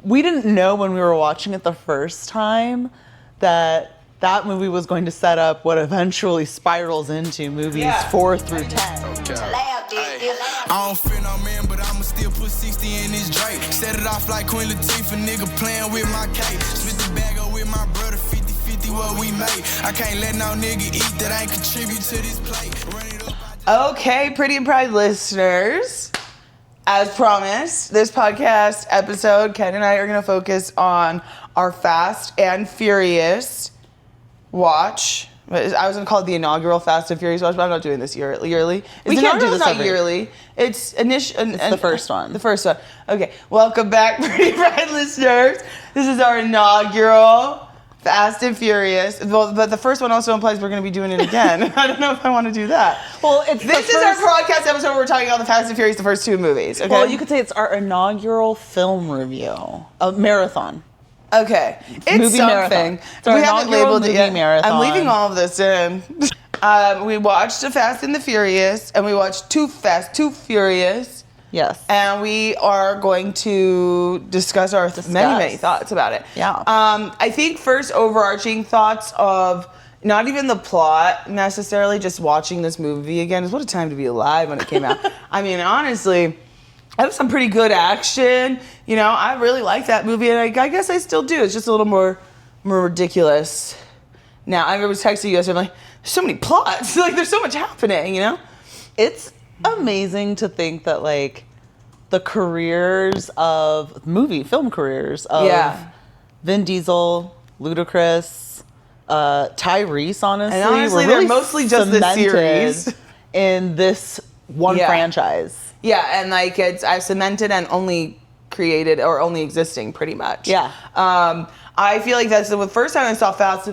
we didn't know when we were watching it the first time that movie was going to set up what eventually spirals into movies 4 through 10. I don't fear no man, but I'ma still put 60 in this Drake. Set it off like Queen Latifah, nigga playing with my cake. Split the bag up with my brother, 50-50 what we made. I can't let no nigga eat that ain't contribute to this plate. Run it up. Okay, Pretty and Pride listeners, as promised, this podcast episode, Ken and I are going to focus on our Fast and Furious watch. I was going to call it the inaugural Fast and Furious watch, but I'm not doing this yearly. We can't do this not every yearly. It's the first one. The first one. Okay, welcome back, Pretty Pride listeners. This is our inaugural Fast and Furious. Well, but the first one also implies we're going to be doing it again. I don't know if I want to do that. Well, this is our podcast episode where we're talking about the Fast and Furious, the first 2 movies. Okay? Well, you could say it's our inaugural film review, a marathon. Okay, it's movie something. Marathon. We haven't labeled it yet. Marathon. I'm leaving all of this in. We watched The Fast and the Furious, and we watched Too Fast, Too Furious. Yes. And we are going to discuss our many thoughts about it. Yeah. I think first overarching thoughts of not even the plot necessarily, just watching this movie again is what a time to be alive when it came out. I mean, honestly, I have some pretty good action. You know, I really like that movie, and I guess I still do. It's just a little more ridiculous. Now, I was texting you yesterday, I'm like, there's so many plots. Like, there's so much happening, you know? It's amazing to think that, like, the careers of film careers of Vin Diesel, Ludacris, Tyrese, honestly, and honestly, were really they're mostly just the series in this one franchise. Yeah, and like I've cemented and only created or only existing pretty much. Yeah. I feel like that's the first time I saw Fast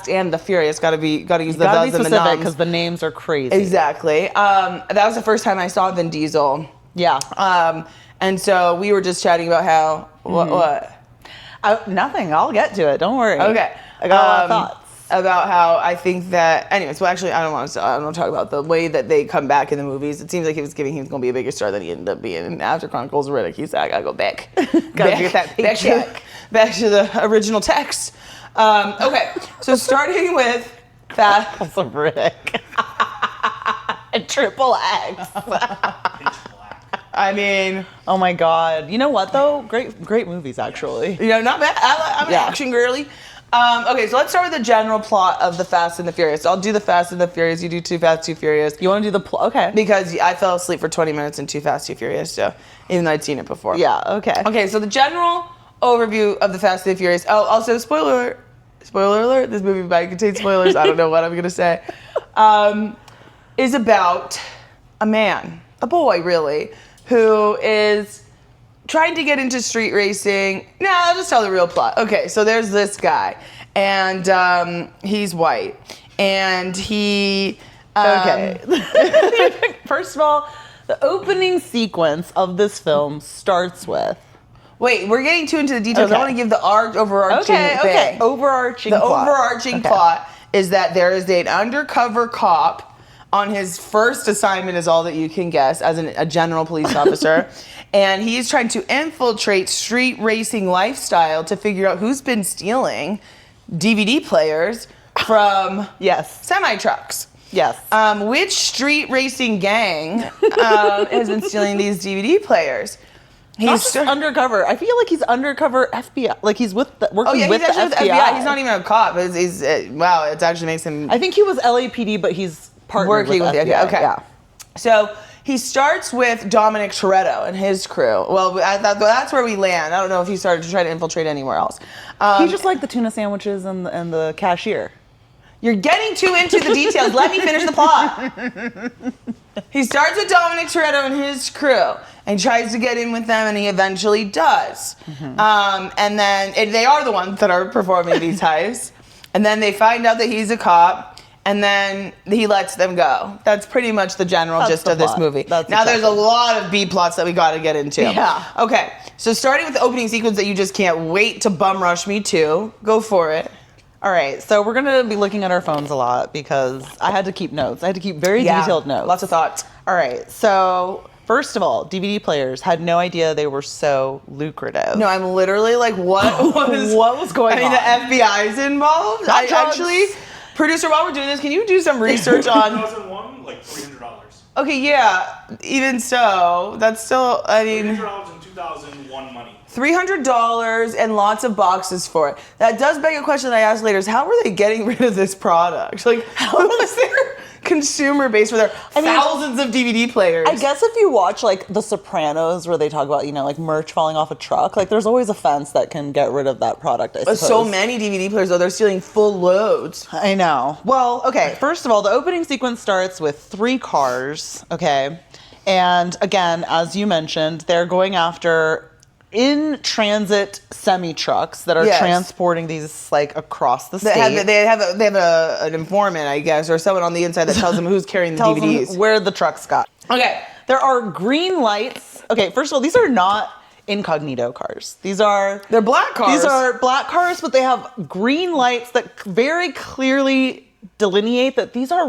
and the Furious. Got to use the thus and the noms because the names are crazy. Exactly. That was the first time I saw Vin Diesel. Yeah. And so we were just chatting about how what? Nothing. I'll get to it. Don't worry. Okay. I got a lot of thoughts. About how I think that, anyways, well, actually, I don't want to talk about the way that they come back in the movies. It seems like he was going to be a bigger star than he ended up being. And after Chronicles of Riddick, he said, I got to go back. Get that paycheck. Back to the original text. Okay, so starting with that. Chronicles of Riddick. Triple X. I mean. Oh my God. You know what, though? Great movies, actually. You know, not bad. I'm an action girly. Okay, so let's start with the general plot of The Fast and the Furious. I'll do The Fast and the Furious. You do Too Fast, Too Furious. You want to do the plot? Okay. Because I fell asleep for 20 minutes in Too Fast, Too Furious, so even though I'd seen it before. Yeah, okay. Okay, so the general overview of The Fast and the Furious. Oh, also, spoiler alert, this movie might contain spoilers. I don't know what I'm going to say. Is about a man, a boy, really, who is trying to get into street racing. No, I'll just tell the real plot. Okay, so there's this guy, and he's white, and he. Okay. First of all, the opening sequence of this film starts with. Wait, we're getting too into the details. Okay. I want to give the overarching thing. Okay. Overarching plot is that there is an undercover cop on his first assignment, is all that you can guess, as a general police officer. And he's trying to infiltrate street racing lifestyle to figure out who's been stealing DVD players from semi-trucks. Yes. Which street racing gang has been stealing these DVD players? He's undercover. I feel like he's undercover FBI. Like he's working with the FBI. He's not even a cop. Wow, it actually makes him. I think he was LAPD, but he's working with the FBI. Okay. Yeah. So he starts with Dominic Toretto and his crew. Well, that's where we land. I don't know if he started to try to infiltrate anywhere else. He just liked the tuna sandwiches and the cashier. You're getting too into the details. Let me finish the plot. He starts with Dominic Toretto and his crew and tries to get in with them, and he eventually does. Mm-hmm. And then they are the ones that are performing these heists. And then they find out that he's a cop, and then he lets them go. That's pretty much the general gist of this movie. There's a lot of B plots that we got to get into. Yeah. Okay, so starting with the opening sequence that you just can't wait to bum rush me to. Go for it. All right, so we're going to be looking at our phones a lot because I had to keep notes. I had to keep very detailed notes. Lots of thoughts. All right, so First of all, DVD players had no idea they were so lucrative. No, I'm literally like, what was going on? I mean, the FBI's involved. Not drugs. Producer, while we're doing this, can you do some research on? 2001, like $300. Okay, yeah. Even so, that's still. I mean, $300 in 2001 money. $300 and lots of boxes for it. That does beg a question that I asked later: is how were they getting rid of this product? Like, how was their consumer base for their thousands of DVD players? I guess if you watch like The Sopranos, where they talk about like merch falling off a truck, like there's always a fence that can get rid of that product. I suppose. So many DVD players though, they're stealing full loads. I know. Well, okay. First of all, the opening sequence starts with 3 cars. Okay, and again, as you mentioned, they're going after in transit semi trucks that are transporting these like across the state. They have an informant, I guess, or someone on the inside that tells them who's carrying the DVDs. Them where the trucks got. Okay, there are green lights. Okay, first of all, these are not incognito cars. They're black cars. These are black cars, but they have green lights that very clearly delineate that these are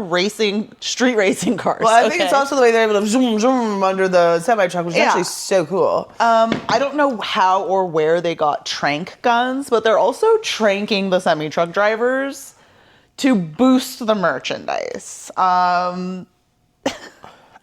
street racing cars. Well, I think it's also the way they're able to zoom under the semi-truck, which is actually so cool. I don't know how or where they got trank guns, but they're also tranking the semi-truck drivers to boost the merchandise.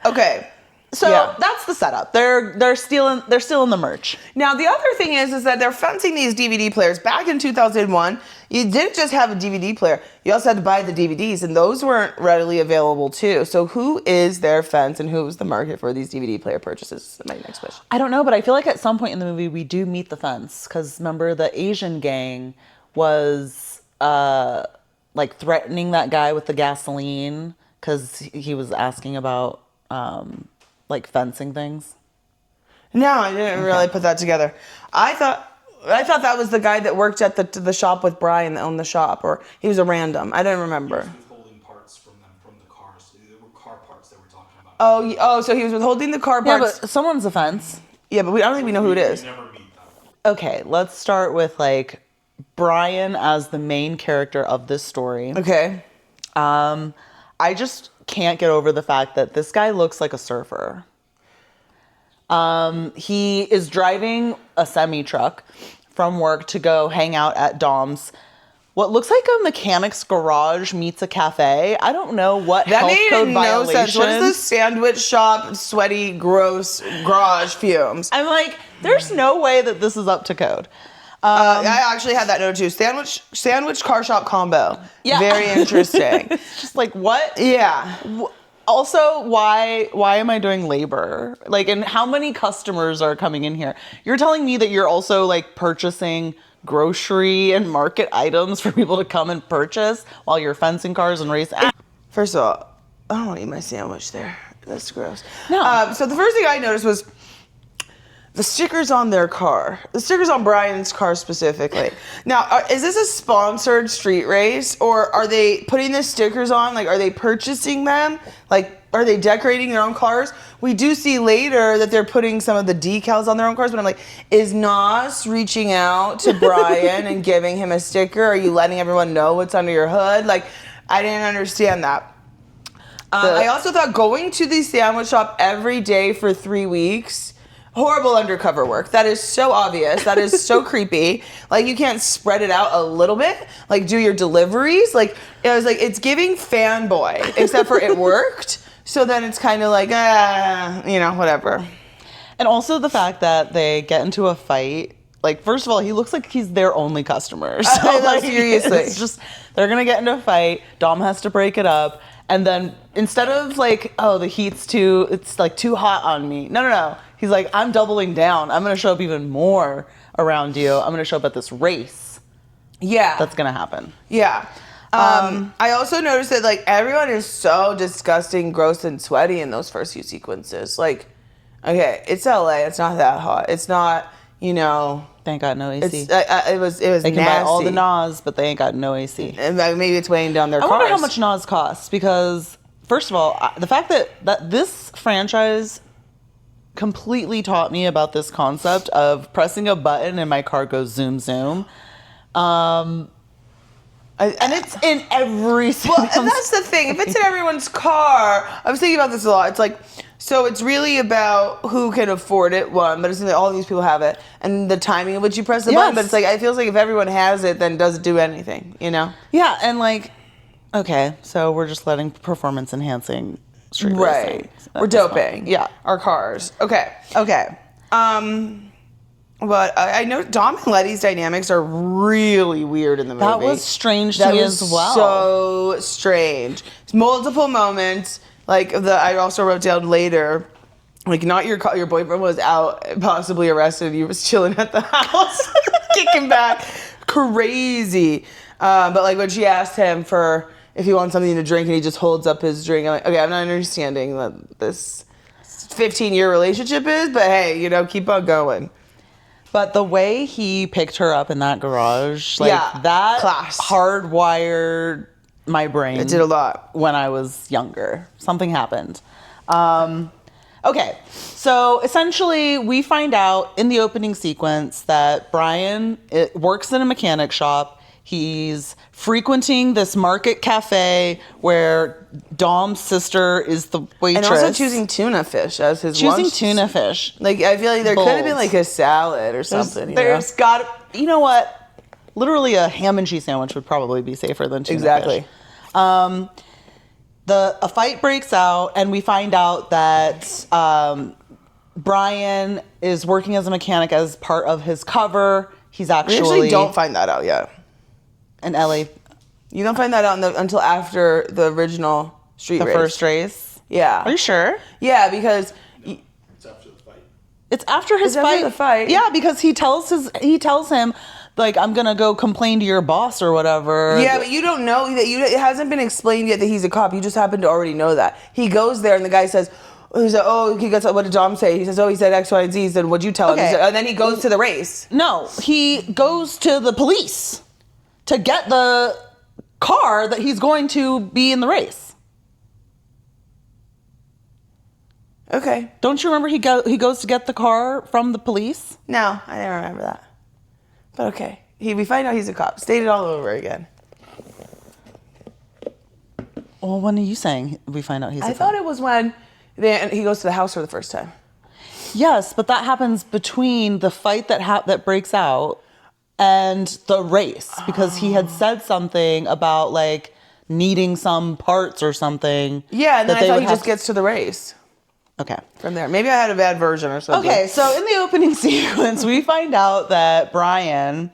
Okay. So that's the setup. They're stealing the merch. Now the other thing is that they're fencing these DVD players. Back in 2001, you didn't just have a DVD player. You also had to buy the DVDs, and those weren't readily available too. So who is their fence, and who is the market for these DVD player purchases? That's my next question. I don't know, but I feel like at some point in the movie we do meet the fence, because remember the Asian gang was like threatening that guy with the gasoline because he was asking about like fencing things. No, I didn't really put that together. I thought that was the guy that worked at the shop with Brian that owned the shop, or he was a random. I didn't remember. He was withholding parts from them, from the cars. They were car parts they were talking about. Oh, so he was withholding the car parts. Yeah, but someone's a fence. Yeah, but I don't think we know who it is. We never meet them. Okay, let's start with like Brian as the main character of this story. Okay. I just can't get over the fact that this guy looks like a surfer. He is driving a semi-truck from work to go hang out at Dom's, what looks like a mechanic's garage meets a cafe. I don't know what that health made code no violation. sense. What is this sandwich shop, sweaty, gross garage fumes? I'm like, there's no way that this is up to code. I actually had that note too. Sandwich car shop combo. Yeah. Very interesting. It's just like, what? Yeah. Also, why am I doing labor? Like, and how many customers are coming in here? You're telling me that you're also like purchasing grocery and market items for people to come and purchase while you're fencing cars and racing? First of all, I don't want to eat my sandwich there. That's gross. No. So the first thing I noticed was the stickers on their car. The stickers on Brian's car specifically. Now, is this a sponsored street race, or are they putting the stickers on? Like, are they purchasing them? Like, are they decorating their own cars? We do see later that they're putting some of the decals on their own cars, but I'm like, is Nas reaching out to Brian and giving him a sticker? Are you letting everyone know what's under your hood? Like, I didn't understand that. I also thought going to the sandwich shop every day for 3 weeks, horrible undercover work. That is so obvious. That is so creepy. Like, you can't spread it out a little bit. Like, do your deliveries. Like, it was like, it's giving fanboy, except for it worked. So then it's kind of like, whatever. And also the fact that they get into a fight. Like, first of all, he looks like he's their only customer. So, like, seriously. It's just, they're going to get into a fight. Dom has to break it up. And then instead of like, oh, the heat's it's like too hot on me. No. He's like, I'm doubling down. I'm going to show up even more around you. I'm going to show up at this race. Yeah. That's going to happen. Yeah. I also noticed that like everyone is so disgusting, gross, and sweaty in those first few sequences. Like, okay, it's LA. It's not that hot. It's not, They ain't got no AC. It was They can nasty. buy all the NAS, but they ain't got no AC. And maybe it's weighing down their cars. I wonder how much NAS costs, because first of all, the fact that this franchise completely taught me about this concept of pressing a button and my car goes zoom zoom. And it's in every single... Well, and that's the thing. If it's in everyone's car, I was thinking about this a lot. It's like, so it's really about who can afford it, one, but it's like all these people have it, and the timing of which you press the button, but it's like, it feels like if everyone has it, then does it do anything, you know? Yeah, and like, okay, so we're just letting performance enhancing street racing. We're doping. Yeah. Our cars. Okay. Okay. But I know Dom and Letty's dynamics are really weird in the movie. That was strange to me as well. So strange. Multiple moments. Like I also wrote down later, like not your boyfriend was out, possibly arrested. He was chilling at the house, kicking back, crazy. But like when she asked him for if he wants something to drink, and he just holds up his drink. I'm like, okay, I'm not understanding what this 15-year relationship is, but hey, you know, keep on going. But the way he picked her up in that garage, like that class. Hardwired my brain. It did a lot. When I was younger. Something happened. Okay, so essentially we find out in the opening sequence that Brian works in a mechanic shop. He's frequenting this market cafe where Dom's sister is the waitress. And also choosing tuna fish as his lunch. Choosing tuna fish. Like, I feel like there could have been like a salad or something. There's got to, you know what? Literally a ham and cheese sandwich would probably be safer than tuna fish. A fight breaks out, and we find out that Brian is working as a mechanic as part of his cover. He's actually... We actually don't find that out yet. In LA. You don't find that out until after the original street race. The first race? Yeah. Are you sure? Yeah, because... It's after the fight. It's after his fight? After the fight. Yeah, because he tells him, like, I'm going to go complain to your boss or whatever. Yeah, but you don't know that it hasn't been explained yet that he's a cop. You just happen to already know that. He goes there and the guy says, what did Dom say? He says, he said X, Y, and Z. He said, what'd you tell him? Okay. And then he goes to the race. No, he goes to the police to get the car that he's going to be in the race. Okay. Don't you remember he goes to get the car from the police? No, I didn't remember that. But okay. We find out he's a cop. State it all over again. Well, when are you saying we find out he's a cop? I thought it was when he goes to the house for the first time. Yes, but that happens between the fight that breaks out and the race, because he had said something about like needing some parts or something. Yeah, and then I thought he just gets to the race. Okay. From there. Maybe I had a bad version or something. Okay, so in the opening sequence, we find out that Brian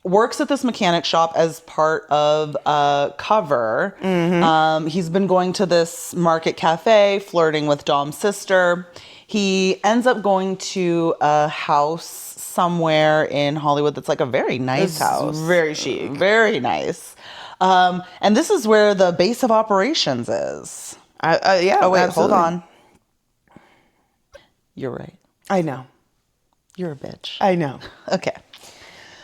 works at this mechanic shop as part of a cover. Mm-hmm. He's been going to this market cafe, flirting with Dom's sister. He ends up going to a house somewhere in Hollywood that's like a very nice house. Very chic. Very nice. And this is where the base of operations is. Yeah. Oh, wait, absolutely. hold on. You're right. I know. You're a bitch. I know. Okay.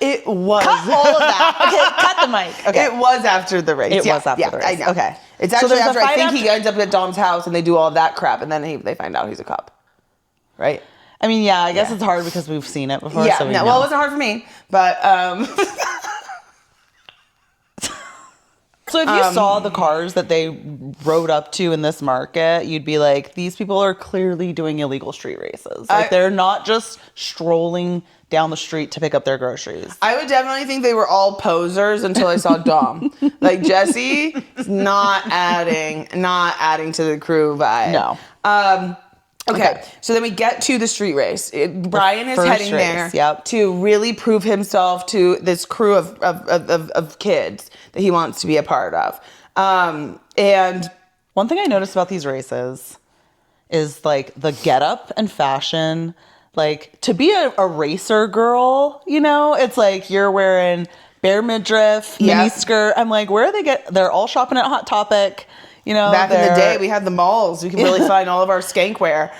It was. Cut all of that. Okay, cut the mic. Okay. It was after the race. It was after the race. I know. Okay. It's actually there's a after I fight think he ends up at Dom's house and they do all that crap and then they find out he's a cop. Right? I mean, yeah, I guess it's hard because we've seen it before. Yeah, so we no, know. well, it wasn't hard for me, but So if you saw the cars that they rode up to in this market, you'd be like, these people are clearly doing illegal street races. Like, they're not just strolling down the street to pick up their groceries. I would definitely think they were all posers until I saw Dom. Like, Jesse is not adding to the crew vibe. No. Okay, so then we get to the street race. Brian is heading there to really prove himself to this crew of kids that he wants to be a part of. And one thing I noticed about these races is like the getup and fashion. Like, to be a racer girl, you know, it's like you're wearing bare midriff, mini skirt. I'm like, where are they they're all shopping at Hot Topic. You know, back in the day, we had the malls. We could really find all of our skank wear.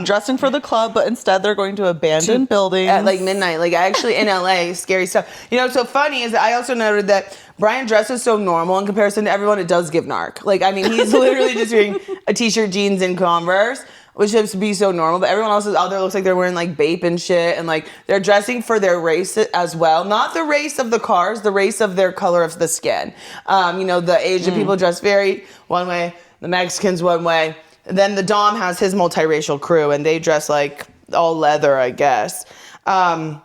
Dressing for the club, but instead they're going to abandoned buildings. At like midnight. Like, actually in LA, scary stuff. You know, what's so funny is that I also noted that Brian dresses so normal in comparison to everyone. It does give narc. Like, I mean, he's literally just wearing a t-shirt, jeans, and Converse. which seems to be so normal, but everyone else out there looks like they're wearing like Bape and shit, and like they're dressing for their race as well. Not the race of the cars, the race of their color of the skin. The Asian people dress very one way, the Mexicans one way. Then the Dom has his multiracial crew, and they dress like all leather, I guess. And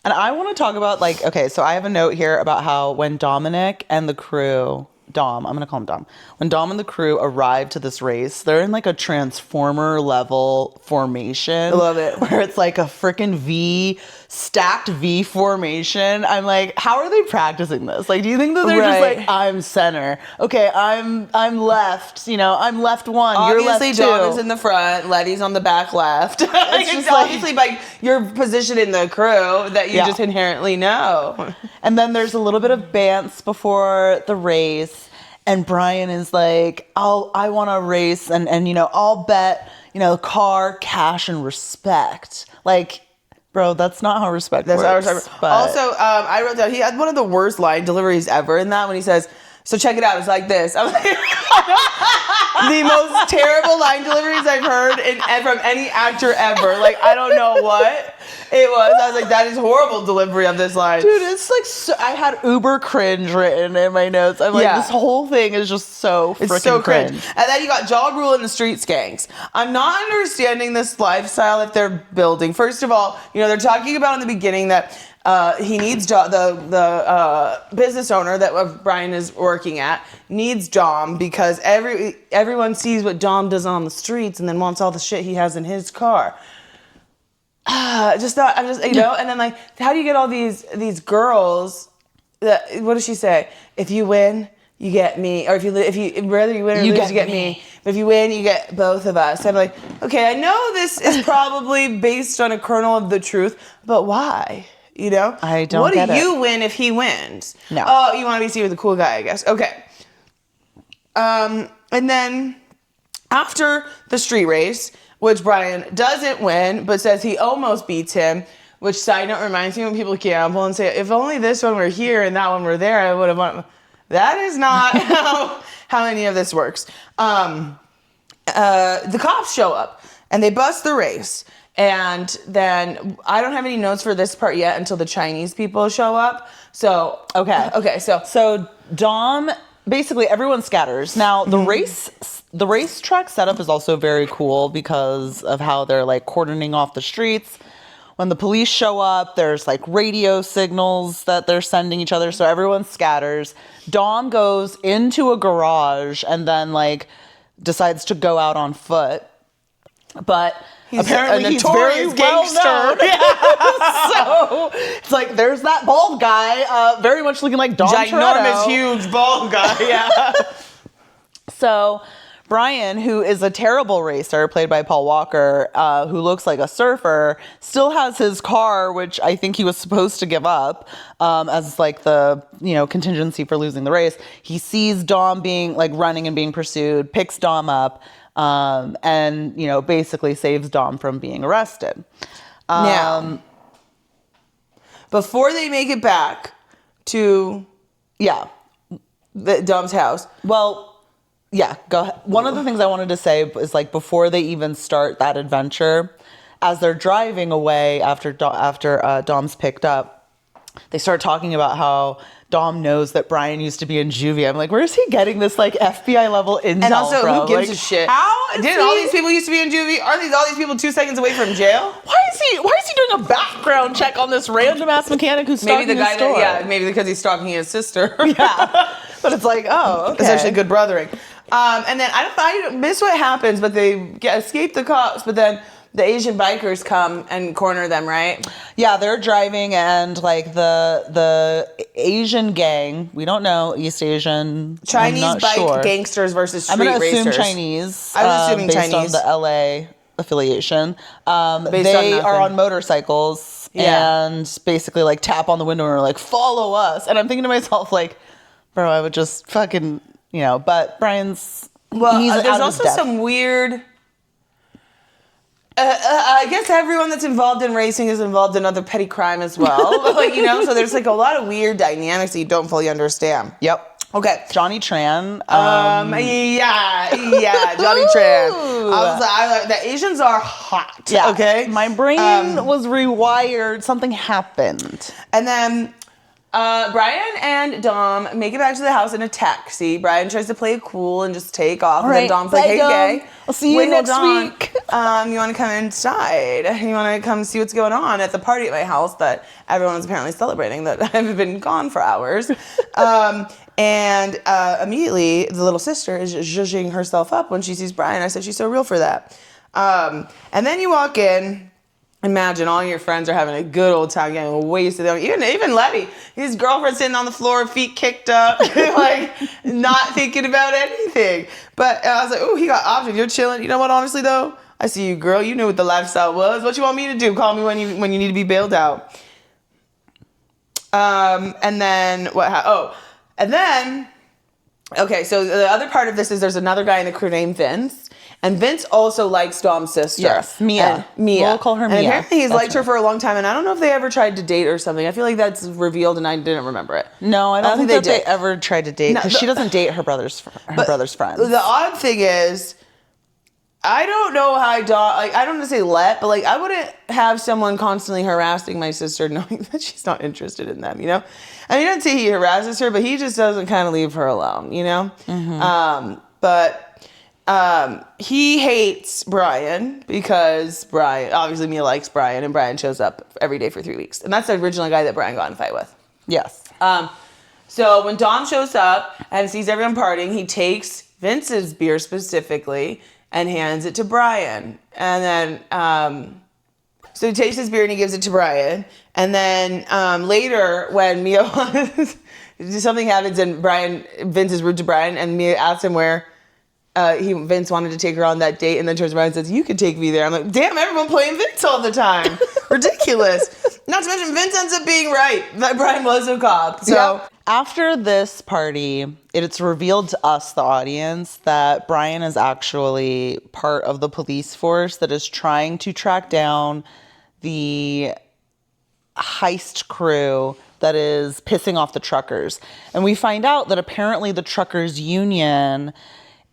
I want to talk about so I have a note here about how when Dominic and the crew, I'm going to call him Dom. When Dom and the crew arrive to this race, they're in like a Transformer level formation. I love it. Where it's like a freaking stacked V formation. I'm like, how are they practicing this? Like, do you think that they're just like, I'm center. Okay, I'm left. I'm left one. Obviously, you're left two. Dom is in the front. Letty's on the back left. It's just obviously by your position in the crew that you just inherently know. And then there's a little bit of bants before the race. And Brian is like, I want to race and I'll bet, car, cash, and respect. Like, bro, that's not how respect works. That's how respect works. Also, I wrote down, he had one of the worst line deliveries ever in that when he says, so check it out, it's like this. I was like, the most terrible line deliveries I've heard from any actor ever. Like, I don't know what it was. I was like, that is horrible delivery of this line. Dude, it's like, I had uber cringe written in my notes. I'm like, this whole thing is just so freaking cringe. And then you got Ja Rule and the Streets Gangs. I'm not understanding this lifestyle that they're building. First of all, they're talking about in the beginning that he needs the business owner that Brian is working at needs Dom because everyone sees what Dom does on the streets and then wants all the shit he has in his car. And then like, how do you get all these girls? What does she say? If you win, you get me, or if you whether you win or lose, you get me. But if you win, you get both of us. I'm like, okay, I know this is probably based on a kernel of the truth, but why? I don't What get do it. you win if he wins? No. Oh, you want to be seen with the cool guy, I guess. Okay. And then after the street race, which Brian doesn't win, but says he almost beats him, which side note reminds me when people gamble and say, if only this one were here and that one were there, I would have won. That is not how any of this works. The cops show up and they bust the race. And then I don't have any notes for this part yet until the Chinese people show up. So, okay. So Dom, basically everyone scatters. Now the racetrack setup is also very cool because of how they're like cordoning off the streets. When the police show up, there's like radio signals that they're sending each other. So everyone scatters. Dom goes into a garage and then like decides to go out on foot. But apparently he's very well known. So it's like there's that bald guy, very much looking like Dom ginormous, Toretto. huge bald guy. Yeah. So Brian, who is a terrible racer, played by Paul Walker, who looks like a surfer, still has his car, which I think he was supposed to give up as like the contingency for losing the race. He sees Dom being like running and being pursued, picks Dom up. And basically saves Dom from being arrested. Now, before they make it back to Dom's house. Well, yeah, go ahead. One of the things I wanted to say is like before they even start that adventure, as they're driving away after Dom's picked up, they start talking about how Dom knows that Brian used to be in juvie. I'm like, where is he getting this like FBI level intel And also, from? who gives a shit? How did all these people used to be in juvie? Aren't all these people 2 seconds away from jail? Why is he doing a background check on this random ass mechanic who's stalking maybe the guy his store? maybe because he's stalking his sister. Yeah, but it's like, oh, okay. Essentially good brothering. And then I miss what happens, but they escape the cops. But then the Asian bikers come and corner them, right? Yeah, they're driving, and like the Asian gang, we don't know, East Asian, Chinese bike gangsters versus street racers. I'm going to assume Chinese. I was assuming based Chinese. on the LA affiliation. They are on motorcycles and basically like tap on the window and are like, follow us. And I'm thinking to myself like, bro, I would just fucking, but Brian's, there's also some weird... I guess everyone that's involved in racing is involved in other petty crime as well. So there's like a lot of weird dynamics that you don't fully understand. Yep. Okay. Johnny Tran. Yeah, Johnny Tran. The Asians are hot. Yeah. Okay. My brain was rewired. Something happened. And then Brian and Dom make it back to the house in a taxi. Brian tries to play it cool and just take off. And then Dom's like, hey, gay. I'll see you next week. You want to come inside? You want to come see what's going on at the party at my house that everyone's apparently celebrating that I've been gone for hours. And immediately the little sister is zhuzhing herself up when she sees Brian. I said, she's so real for that. And then you walk in. Imagine all your friends are having a good old time getting wasted. Even Letty, his girlfriend sitting on the floor, feet kicked up, like not thinking about anything. But I was like, oh, he got options. You're chilling. You know what, honestly, though? I see you, girl. You knew what the lifestyle was. What you want me to do? Call me when you need to be bailed out. And then okay, so the other part of this is there's another guy in the crew named Vince. And Vince also likes Dom's sister. Yes, Mia. We'll call her Mia. And apparently he's liked her for a long time. And I don't know if they ever tried to date or something. I feel like that's revealed and I didn't remember it. No, I don't think that they ever tried to date. Because she doesn't date her brother's friends. The odd thing is, I don't know how I don't want to say but I wouldn't have someone constantly harassing my sister knowing that she's not interested in them, you know? I mean, I don't say he harasses her, but he just doesn't kind of leave her alone, you know? Mm-hmm. He hates Brian because obviously Mia likes Brian and Brian shows up every day for 3 weeks. And that's the original guy that Brian got in a fight with. Yes. So when Dom shows up and sees everyone partying, he takes Vince's beer specifically and hands it to Brian. And then, so he takes his beer and he gives it to Brian. And then later when Mia something happens and Vince is rude to Brian and Mia asks him where Vince wanted to take her on that date, and then turns around and says, you could take me there. I'm like, damn, everyone playing Vince all the time. Ridiculous. Not to mention Vince ends up being right. That Brian was a cop. So yep. After this party, it's revealed to us, the audience, that Brian is actually part of the police force that is trying to track down the heist crew that is pissing off the truckers. And we find out that apparently the truckers union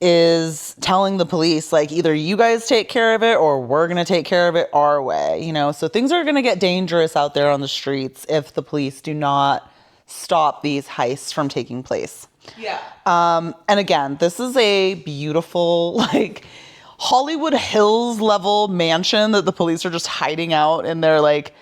is telling the police, like, either you guys take care of it or we're going to take care of it our way, you know? So things are going to get dangerous out there on the streets if the police do not stop these heists from taking place. Yeah. And again, this is a beautiful, like, Hollywood Hills level mansion that the police are just hiding out in their, like,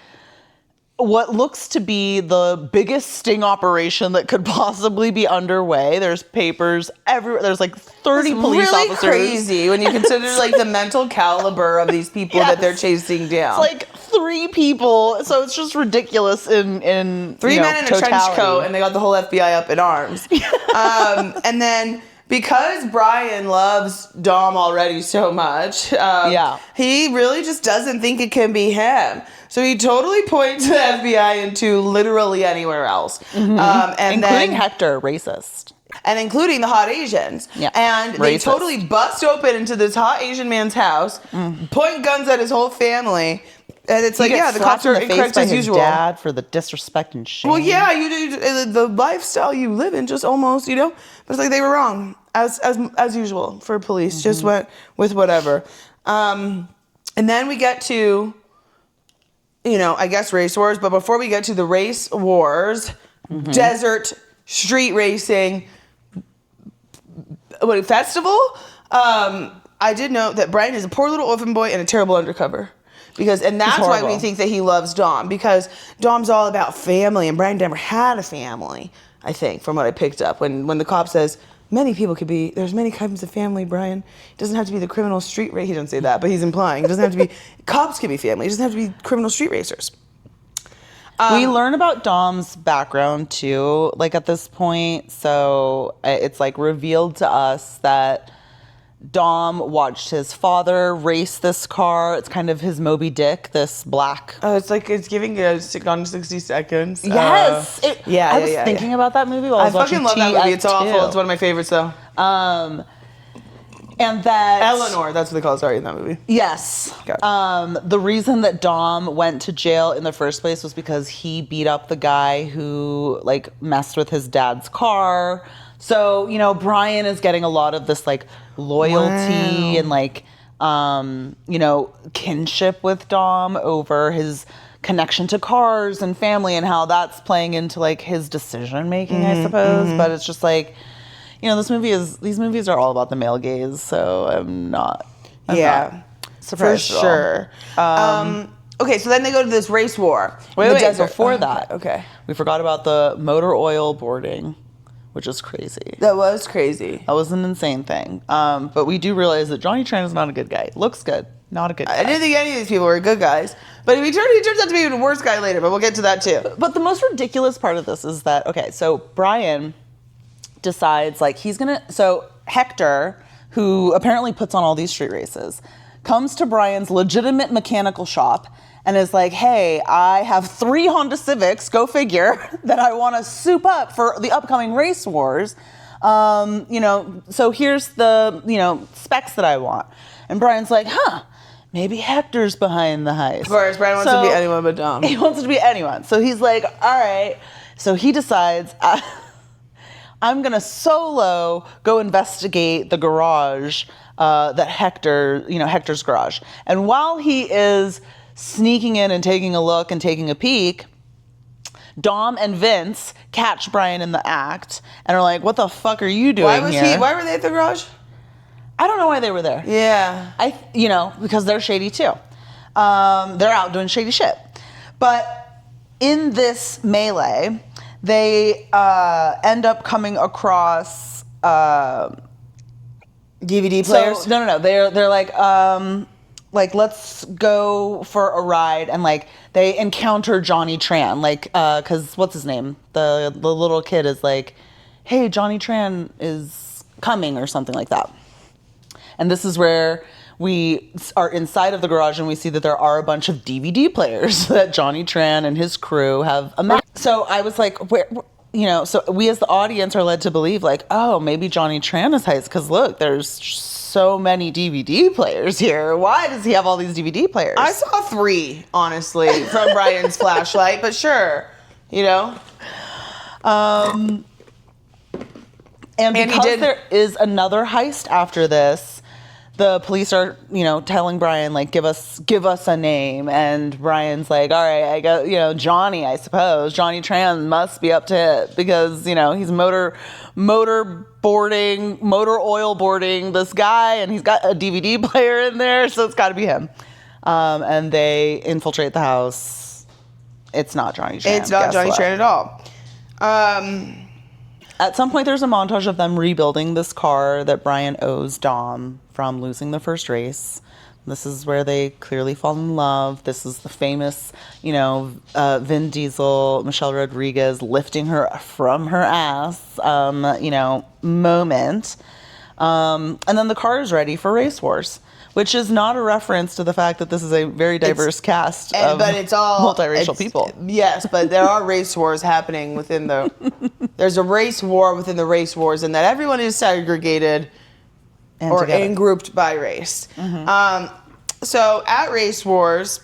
what looks to be the biggest sting operation that could possibly be underway. There's papers everywhere. There's like 30 police really officers. Crazy when you consider like the mental caliber of these people that they're chasing down. It's like 3 people, so it's just ridiculous in 3 men in a trench coat, and they got the whole FBI up in arms. And then because Brian loves Dom already so much, he really just doesn't think it can be him. So he totally points the FBI into literally anywhere else. Mm-hmm. Including Hector, racist. And including the hot Asians. Yeah. And they totally bust open into this hot Asian man's house, point guns at his whole family. And it's like, the cops are incorrect as usual. Dad for the disrespect and shame. Well, yeah, you do the lifestyle you live in, just almost, you know. But it's like they were wrong, as usual for police. Just went with whatever. And then we get to, I guess race wars. But before we get to the race wars, desert street racing festival, I did know that Brian is a poor little orphan boy and a terrible undercover. And that's why we think that he loves Dom, because Dom's all about family, and Brian never had a family, I think, from what I picked up. When the cop says, there's many kinds of family, Brian. It doesn't have to be the criminal street race. He doesn't say that, but he's implying. It doesn't have to be, cops can be family. It doesn't have to be criminal street racers. We learn about Dom's background too, like at this point. So it's like revealed to us that Dom watched his father race this car. It's kind of his Moby Dick, this black. Oh, it's giving a Gone in 60 Seconds. Yes. I was thinking about that movie while I was watching fucking love that movie. It's awful. It's one of my favorites, though. And that Eleanor, that's what they call it, sorry, in that movie. Yes. The reason that Dom went to jail in the first place was because he beat up the guy who, like, messed with his dad's car. So, you know, Brian is getting a lot of this like loyalty and like, you know, kinship with Dom over his connection to cars and family and how that's playing into like his decision making, I suppose. But it's just like, you know, these movies are all about the male gaze. So I'm not surprised for sure. Okay, so then they go to this race war. Wait, before that. Okay. We forgot about the motor oil boarding, which is crazy. That was crazy. That was an insane thing. But we do realize that Johnny Tran is not a good guy. Looks good, not a good guy. I didn't think any of these people were good guys. But he turns out to be even a worse guy later, but we'll get to that too. But the most ridiculous part of this is that, okay, so Brian decides like so Hector, who apparently puts on all these street races, comes to Brian's legitimate mechanical shop and is like, hey, I have 3 Honda Civics, go figure, that I want to soup up for the upcoming race wars. You know, so here's the, you know, specs that I want. And Brian's like, maybe Hector's behind the heist. Of course, Brian wants to be anyone but Dom. He wants to be anyone. So he's like, all right. So he decides, I'm going to solo go investigate the garage that Hector's garage. And while he is sneaking in and taking a look and taking a peek, Dom and Vince catch Brian in the act and are like, what the fuck are you doing here? Why were they at the garage? I don't know why they were there. Yeah. You know, because they're shady too. They're out doing shady shit. But in this melee, they end up coming across DVD players? So, no. They're like, let's go for a ride, and like they encounter Johnny Tran, like, cause what's his name? The little kid is like, hey, Johnny Tran is coming or something like that. And this is where we are inside of the garage and we see that there are a bunch of DVD players that Johnny Tran and his crew have amassed. So I was like, where, you know, so we as the audience are led to believe like, oh, maybe Johnny Tran is heist, because look, there's so many DVD players here. Why does he have all these DVD players? I saw 3, honestly, from Brian's flashlight, but sure, you know. And because there is another heist after this, the police are, you know, telling Brian, like, give us a name. And Brian's like, all right, I got, you know, Johnny, I suppose. Johnny Tran must be up to it because, you know, he's motor oil boarding this guy, and he's got a DVD player in there, so it's got to be him. And they infiltrate the house. It's not Johnny Tran. It's not Johnny Tran at all. At some point, there's a montage of them rebuilding this car that Brian owes Dom from losing the first race. This is where they clearly fall in love. This is the famous, you know, Vin Diesel, Michelle Rodriguez lifting her from her ass, you know, moment. And then the car is ready for Race Wars, which is not a reference to the fact that this is a very diverse cast of but it's all multiracial people. Yes, but there are race wars happening within the... There's a race war within the race wars, and that everyone is segregated and grouped by race. Mm-hmm. So at Race Wars,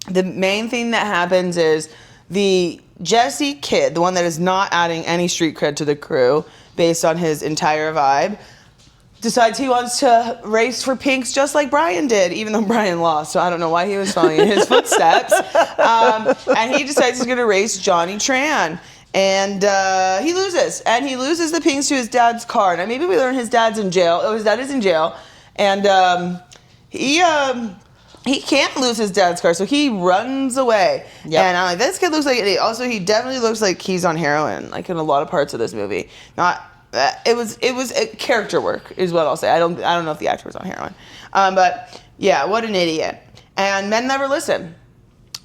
the main thing that happens is the Jesse kid, the one that is not adding any street cred to the crew based on his entire vibe, decides he wants to race for pinks just like Brian did, even though Brian lost, so I don't know why he was following in his footsteps. And he decides he's going to race Johnny Tran. And he loses. And he loses the pinks to his dad's car. Now, maybe we learn his dad's in jail. Oh, his dad is in jail. And he can't lose his dad's car, so he runs away. Yep. And I'm like, this kid looks like... Also, he definitely looks like he's on heroin, like in a lot of parts of this movie. Not... It was character work, is what I'll say. I don't know if the actor was on heroin. But, yeah, what an idiot. And men never listen.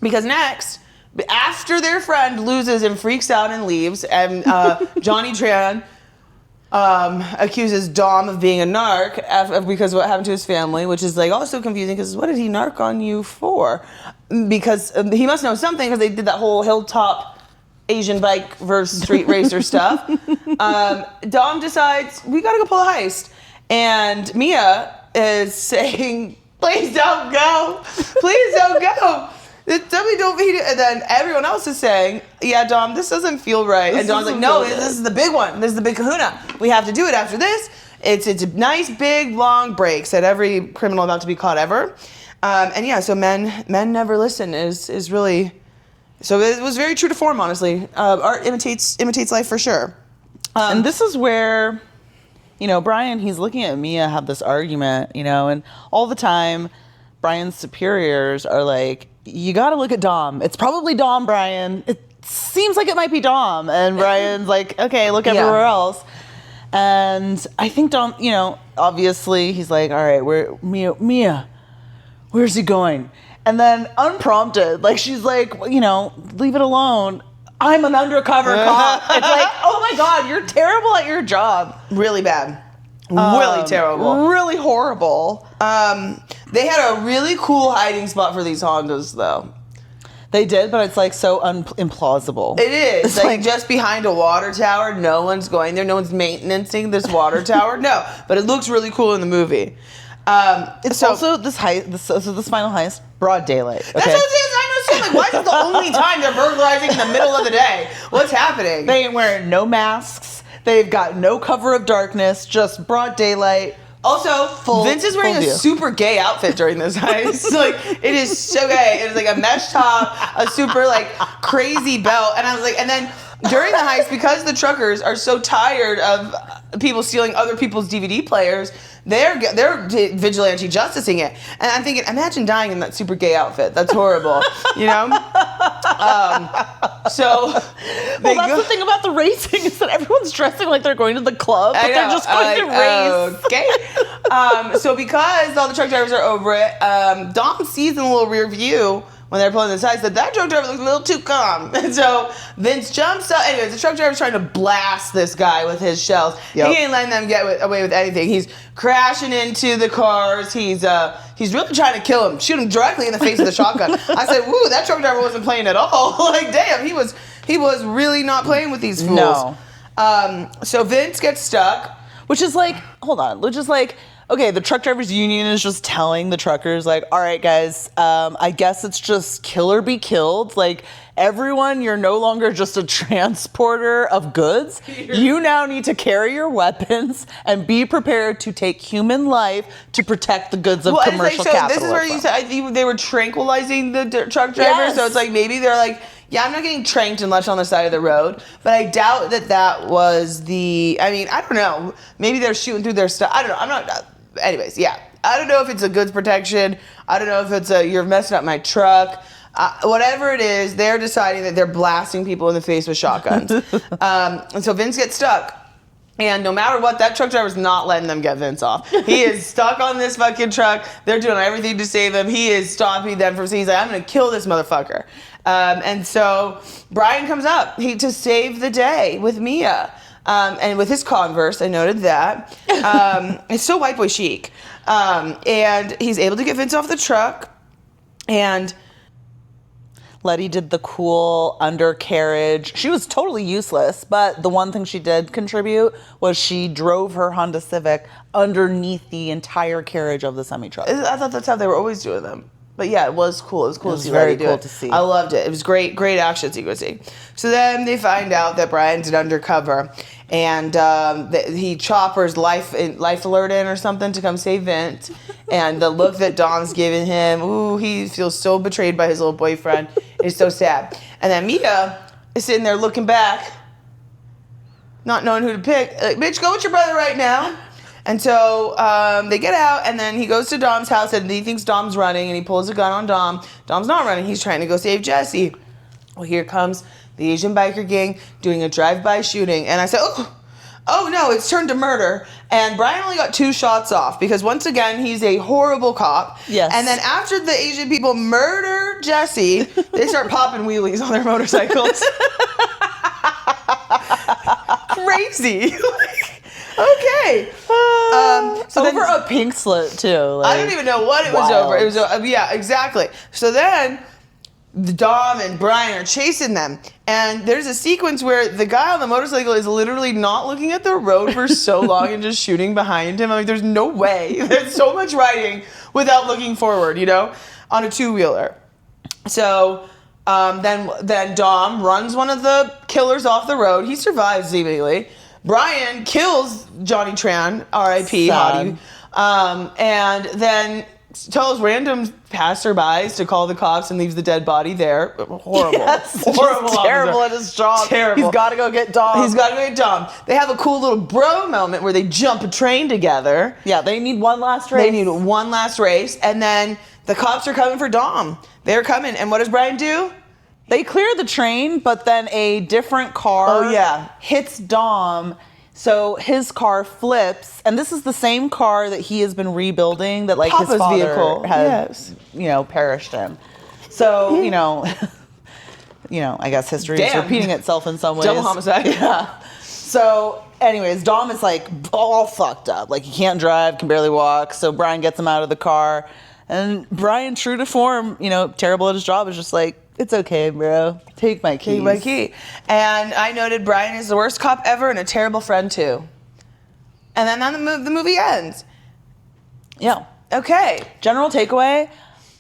Because next... After their friend loses and freaks out and leaves, and Johnny Tran accuses Dom of being a narc because of what happened to his family, which is like also confusing because what did he narc on you for? Because he must know something because they did that whole hilltop Asian bike versus street racer stuff. Dom decides we gotta go pull a heist, and Mia is saying, "Please don't go, please don't go." Definitely don't feed it. And then everyone else is saying, yeah, Dom, this doesn't feel right. And Dom's like, no, this is the big one. This is the big kahuna. We have to do it after this. It's a nice, big, long break. Said every criminal about to be caught ever. And yeah, so men never listen is really... So it was very true to form, honestly. Art imitates life for sure. And this is where, Brian, he's looking at Mia have this argument, and all the time, Brian's superiors are like, you got to look at Dom. It's probably Dom, Brian. It seems like it might be Dom. And Brian's like, okay, look everywhere else. And I think Dom, obviously he's like, all right, Mia, where's he going? And then unprompted, like she's like, leave it alone. I'm an undercover cop. It's like, oh my God, you're terrible at your job. Really bad. Really terrible. Really horrible. They had a really cool hiding spot for these Hondas, though. They did, but it's like so implausible. It is. It's like just behind a water tower. No one's going there. No one's maintaining this water tower. No, but it looks really cool in the movie. It's also this final heist, broad daylight. Okay? That's what it is. I know. So like, why is it the only time they're burglarizing in the middle of the day? What's happening? They ain't wearing no masks. They've got no cover of darkness. Just broad daylight. Also, Vince is wearing a super gay outfit during this heist. Like, it is so gay. It is like a mesh top, a super like crazy belt, and I was like, and then during the heist, because the truckers are so tired of people stealing other people's DVD players, they're vigilante justicing it. And I'm thinking, imagine dying in that super gay outfit. That's horrible, So, that's the thing about the racing is that everyone's dressing like they're going to the club, but they're just going to race. Okay. So because all the truck drivers are over it, Dom sees in a little rear view when they're pulling this heist that truck driver looks a little too calm. And so Vince jumps up. Anyways, the truck driver's trying to blast this guy with his shells. Yep. He ain't letting them get away with anything. He's crashing into the cars. He's really trying to kill him, shoot him directly in the face with a shotgun. I said, woo, that truck driver wasn't playing at all. Like, damn, he was really not playing with these fools. No. So Vince gets stuck. Which is like, okay, the truck drivers union is just telling the truckers, like, all right, guys, I guess it's just kill or be killed. Like, everyone, you're no longer just a transporter of goods. You now need to carry your weapons and be prepared to take human life to protect the goods of commercial capitalism. This is where you said they were tranquilizing the truck drivers. Yes. So it's like maybe they're like, yeah, I'm not getting tranked and left on the side of the road. But I doubt that was I don't know. Maybe they're shooting through their stuff. I don't know. I'm not... Anyways, yeah. I don't know if it's a goods protection. I don't know if it's you're messing up my truck. Whatever it is, they're deciding that they're blasting people in the face with shotguns. And so Vince gets stuck. And no matter what, that truck driver's not letting them get Vince off. He is stuck on this fucking truck. They're doing everything to save him. He is stopping them from saying, he's like, I'm going to kill this motherfucker. And so Brian comes up to save the day with Mia. And with his Converse, I noted that. It's so white boy chic. And he's able to get Vince off the truck. And Letty did the cool undercarriage. She was totally useless, but the one thing she did contribute was she drove her Honda Civic underneath the entire carriage of the semi-truck. I thought that's how they were always doing them. But yeah, it was cool. It was cool to see. Very cool to see. I loved it. It was great action sequencing. So then they find out that Brian's an undercover, and he choppers life alert in or something to come save Vince. And the look that Dom's giving him, ooh, he feels so betrayed by his little boyfriend. It's so sad. And then Mia is sitting there looking back, not knowing who to pick. Like, bitch, go with your brother right now. And so they get out, and then he goes to Dom's house, and he thinks Dom's running, and he pulls a gun on Dom. Dom's not running. He's trying to go save Jesse. Well, here comes the Asian biker gang doing a drive-by shooting. And I said, oh no, it's turned to murder. And Brian only got 2 shots off because, once again, he's a horrible cop. Yes. And then after the Asian people murder Jesse, they start popping wheelies on their motorcycles. Crazy. Okay. So over a pink slip too. Like, I don't even know what it was over. It was yeah, exactly. So then Dom and Brian are chasing them, and there's a sequence where the guy on the motorcycle is literally not looking at the road for so long and just shooting behind him. I'm like, there's no way. There's so much riding without looking forward, on a 2-wheeler. So then Dom runs one of the killers off the road. He survives seemingly. Brian kills Johnny Tran, R.I.P. Sad. Hottie, and then tells random passerbys to call the cops and leaves the dead body there. Horrible. Yes, Horrible. just terrible at his job. Terrible. He's got to go get Dom. He's got to go get Dom. They have a cool little bro moment where they jump a train together. Yeah, they need one last race. They need one last race, and then the cops are coming for Dom. They're coming, and what does Brian do? They clear the train, but then a different car hits Dom. So his car flips, and this is the same car that he has been rebuilding that like Papa's his father vehicle. had, Yes. perished in. So, I guess history is Damn. repeating itself in some ways. Double homicide. Yeah. So, anyways, Dom is like all fucked up. Like he can't drive, can barely walk. So Brian gets him out of the car. And Brian, true to form, terrible at his job, is just like, it's okay, bro. Take my keys. Take my key. And I noted Brian is the worst cop ever and a terrible friend too. And then the movie ends. Yeah. Okay. General takeaway,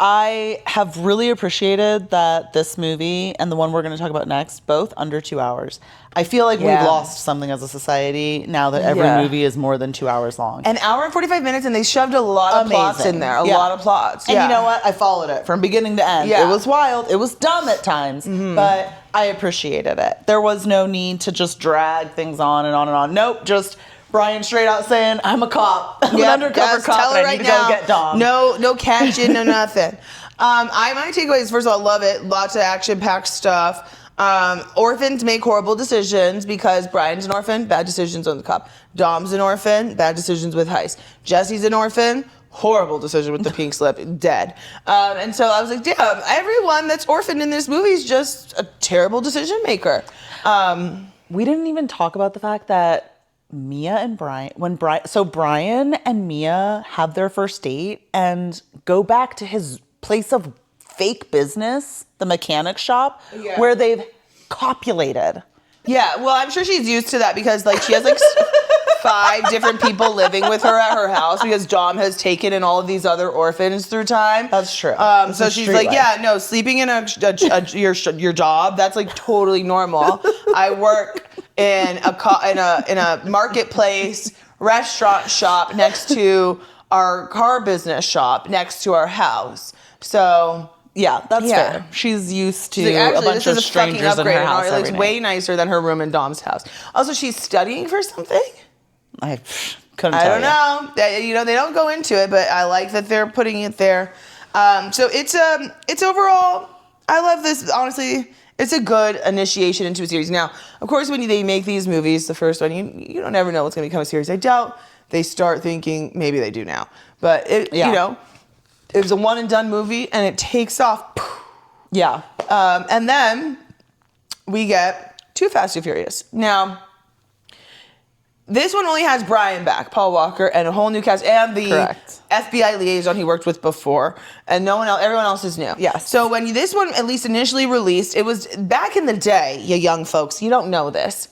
I have really appreciated that this movie and the one we're going to talk about next, both under 2 hours. I feel like we've lost something as a society now that every movie is more than 2 hours long. An hour and 45 minutes, and they shoved a lot of plots in there. A lot of plots. And you know what? I followed it from beginning to end. Yeah. It was wild. It was dumb at times, but I appreciated it. There was no need to just drag things on and on and on. Nope, just Brian straight out saying, I'm a cop. I'm an undercover cop, tell and her I right need to now. go get Dom. No catching, no nothing. My takeaways, first of all, love it. Lots of action-packed stuff. Orphans make horrible decisions because Brian's an orphan, bad decisions on the cop. Dom's an orphan, bad decisions with Heist. Jesse's an orphan, horrible decision with the pink slip, dead. And so I was like, damn, everyone that's orphaned in this movie is just a terrible decision maker. We didn't even talk about the fact that Mia and Brian and Mia have their first date and go back to his place of fake business, the mechanic shop, where they've copulated. Yeah, well, I'm sure she's used to that because she has 5 different people living with her at her house because Dom has taken in all of these other orphans through time. That's true. So she's like, sleeping in your job, that's totally normal. I work in a marketplace restaurant shop next to our car business shop next to our house. So yeah, that's fair. She's used to a bunch of strangers in her house. It's way nicer than her room in Dom's house. Also, she's studying for something. I couldn't tell you. I don't know. They don't go into it, but I like that they're putting it there. So it's overall, I love this. Honestly, it's a good initiation into a series. Now, of course, when they make these movies, the first one, you don't ever know what's going to become a series. I doubt they start thinking, maybe they do now. But, it was a one and done movie, and it takes off. Yeah. And then we get Too Fast, Too Furious. Now, this one only has Brian back, Paul Walker, and a whole new cast, and the FBI liaison he worked with before, and everyone else is new. Yes. So when this one at least initially released, it was back in the day, you young folks, you don't know this.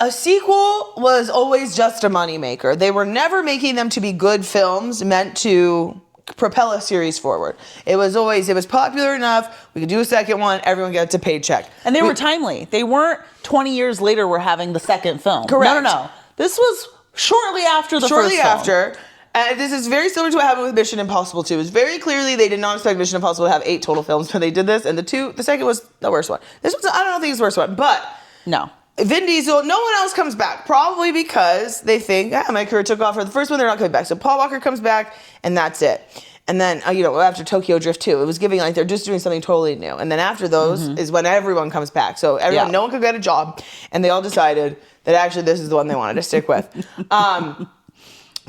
A sequel was always just a moneymaker. They were never making them to be good films meant to propel a series forward. It was popular enough, we could do a second one, everyone gets a paycheck. And they were timely. They weren't 20 years later we're having the second film. Correct. No. This was shortly after the first film. Shortly after. And this is very similar to what happened with Mission Impossible 2. It was very clearly they did not expect Mission Impossible to have 8 total films, but they did this, and the second was the worst one. This was, I don't think it's the worst one, but no. Vin Diesel, no one else comes back, probably because they think, my career took off for the first one, they're not coming back. So Paul Walker comes back, and that's it. And then, after Tokyo Drift 2, it was giving they're just doing something totally new. And then after those is when everyone comes back. So no one could get a job, and they all decided that actually this is the one they wanted to stick with.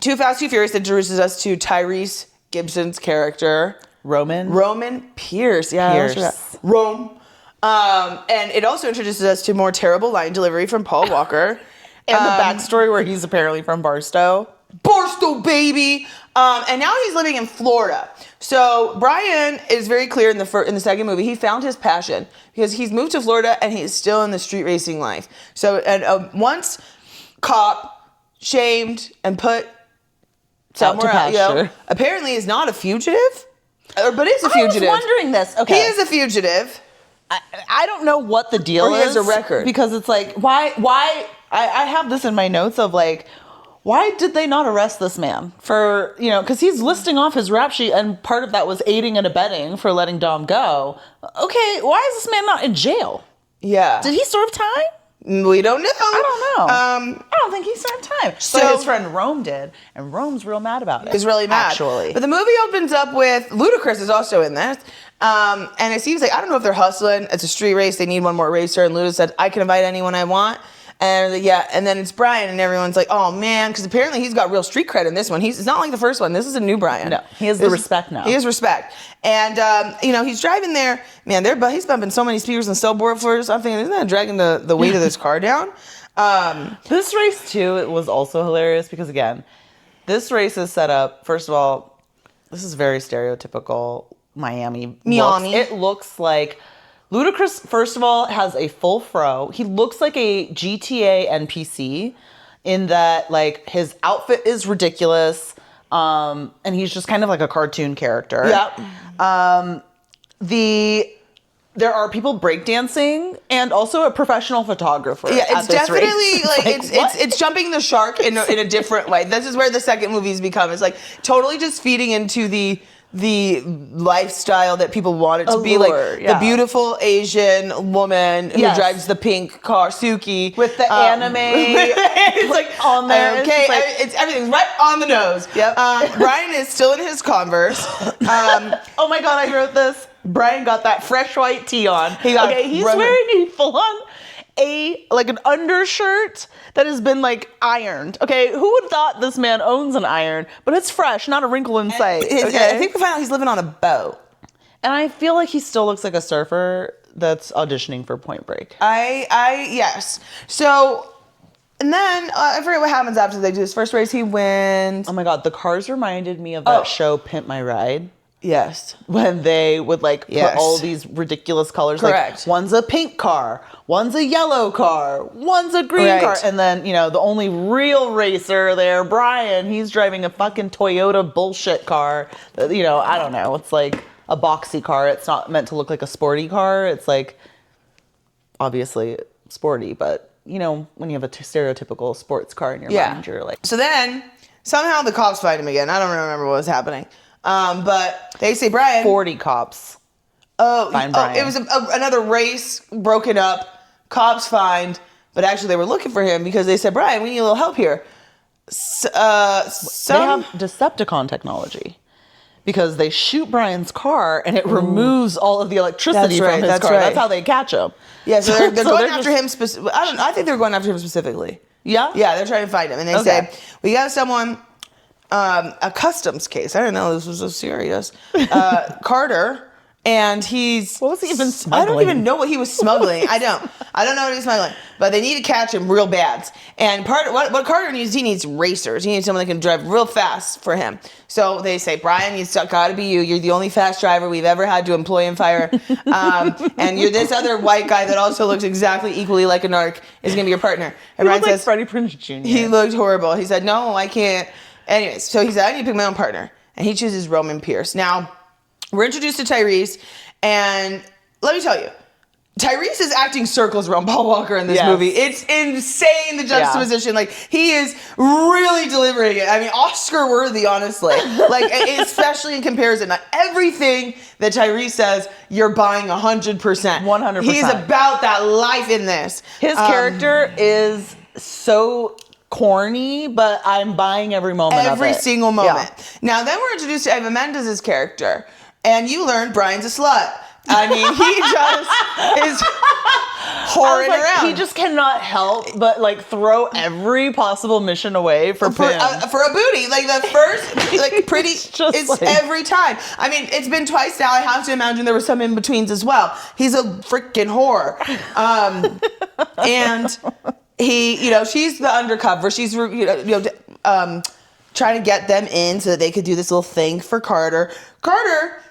Too Fast, Too Furious introduces us to Tyrese Gibson's character. Roman Pierce. Yeah. Pierce. Rome. And it also introduces us to more terrible line delivery from Paul Walker. And the backstory where he's apparently from Barstow. Barstow, baby! And now he's living in Florida. So Brian is very clear in the second movie. He found his passion because he's moved to Florida and he's still in the street racing life. So once cop, shamed, and put somewhere else, apparently is not a fugitive. But he's a fugitive. I was wondering this. Okay. He is a fugitive. I don't know what the deal Or he is. has a record. Because it's like, why, I have this in my notes of like, why did they not arrest this man for, because he's listing off his rap sheet and part of that was aiding and abetting for letting Dom go. Okay, why is this man not in jail? Yeah. Did he serve time? We don't know. I don't know. I don't think he served time. So but his friend Rome did, and Rome's real mad about it. He's really mad. Actually. But the movie opens up with Ludacris is also in this. And it seems like, I don't know if they're hustling. It's a street race. They need one more racer. And Luda said, I can invite anyone I want. And yeah, and then it's Brian, and everyone's like, oh man, because apparently he's got real street cred in this one. It's not like the first one. This is a new Brian. No, he has the respect now. He has respect. And, he's driving there. Man, he's bumping so many speakers and subwoofers. I'm thinking, isn't that dragging the weight of this car down? This race, too, it was also hilarious because, again, this race is set up, first of all, this is very stereotypical Miami. It looks like Ludacris, first of all, has a full fro. He looks like a GTA NPC in that, like, his outfit is ridiculous, and he's just kind of like a cartoon character. Yep. There are people breakdancing and also a professional photographer. Yeah, it's definitely race. it's jumping the shark in a different way. This is where the second movie's become. It's like totally just feeding into the lifestyle that people want it to be, like the beautiful Asian woman who drives the pink car, Suki, with the anime. It's like on there. Okay, it's everything's right on the nose. Yep. Brian is still in his Converse. Oh my God, I wrote this. Brian got that fresh white tee on. He's wearing a full-on an undershirt that has been like ironed. Okay, who would have thought this man owns an iron? But it's fresh, not a wrinkle in sight. Okay? I think we found out he's living on a boat. And I feel like he still looks like a surfer that's auditioning for Point Break. Yes. So, and then I forget what happens after they do this first race. He wins. Oh my God, the cars reminded me of that show Pimp My Ride. Yes. When they would put all these ridiculous colors. Correct. Like one's a pink car, one's a yellow car, one's a green car. And then, the only real racer there, Brian, he's driving a fucking Toyota bullshit car. I don't know. It's like a boxy car. It's not meant to look like a sporty car. It's like, obviously sporty, but when you have a stereotypical sports car in your mind, you're like. So then somehow the cops find him again. I don't remember what was happening. But they say, Brian. 40 cops. Find Brian. It was another race broken up. Cops find, but actually they were looking for him because they said, Brian, we need a little help here. They have Decepticon technology because they shoot Brian's car and it removes all of the electricity from his car. That's how they catch him. Yeah, so they're going after him. I think they're going after him specifically. Yeah? Yeah, they're trying to find him. And they say, we got someone, a customs case. I didn't know this was so serious. Carter. And what was he even smuggling? I don't even know what he was smuggling. I don't know what he was smuggling. But they need to catch him real bad. And what Carter needs, he needs racers. He needs someone that can drive real fast for him. So they say, Brian, it's got to be you. You're the only fast driver we've ever had to employ and fire. And you're this other white guy that also looks exactly equally like a narc is going to be your partner. And Brian says, Freddie Prinze Jr. He looked horrible. He said, no, I can't. Anyways, so he said, I need to pick my own partner. And he chooses Roman Pierce. Now, we're introduced to Tyrese, and let me tell you, Tyrese is acting circles around Paul Walker in this movie. It's insane, the juxtaposition. Like, he is really delivering it. I mean, Oscar-worthy, honestly. Especially in comparison. Not everything that Tyrese says, you're buying 100%. 100%. He's about that life in this. His character is so corny, but I'm buying every moment of it. Every single moment. Yeah. Now, then we're introduced to Eva Mendes' character. And you learn Brian's a slut. I mean, he just is whoring around. He just cannot help but throw every possible mission away for a booty. The first pretty is every time. I mean, it's been twice now. I have to imagine there were some in betweens as well. He's a freaking whore. And he, she's the undercover. She's trying to get them in so that they could do this little thing for Carter. Carter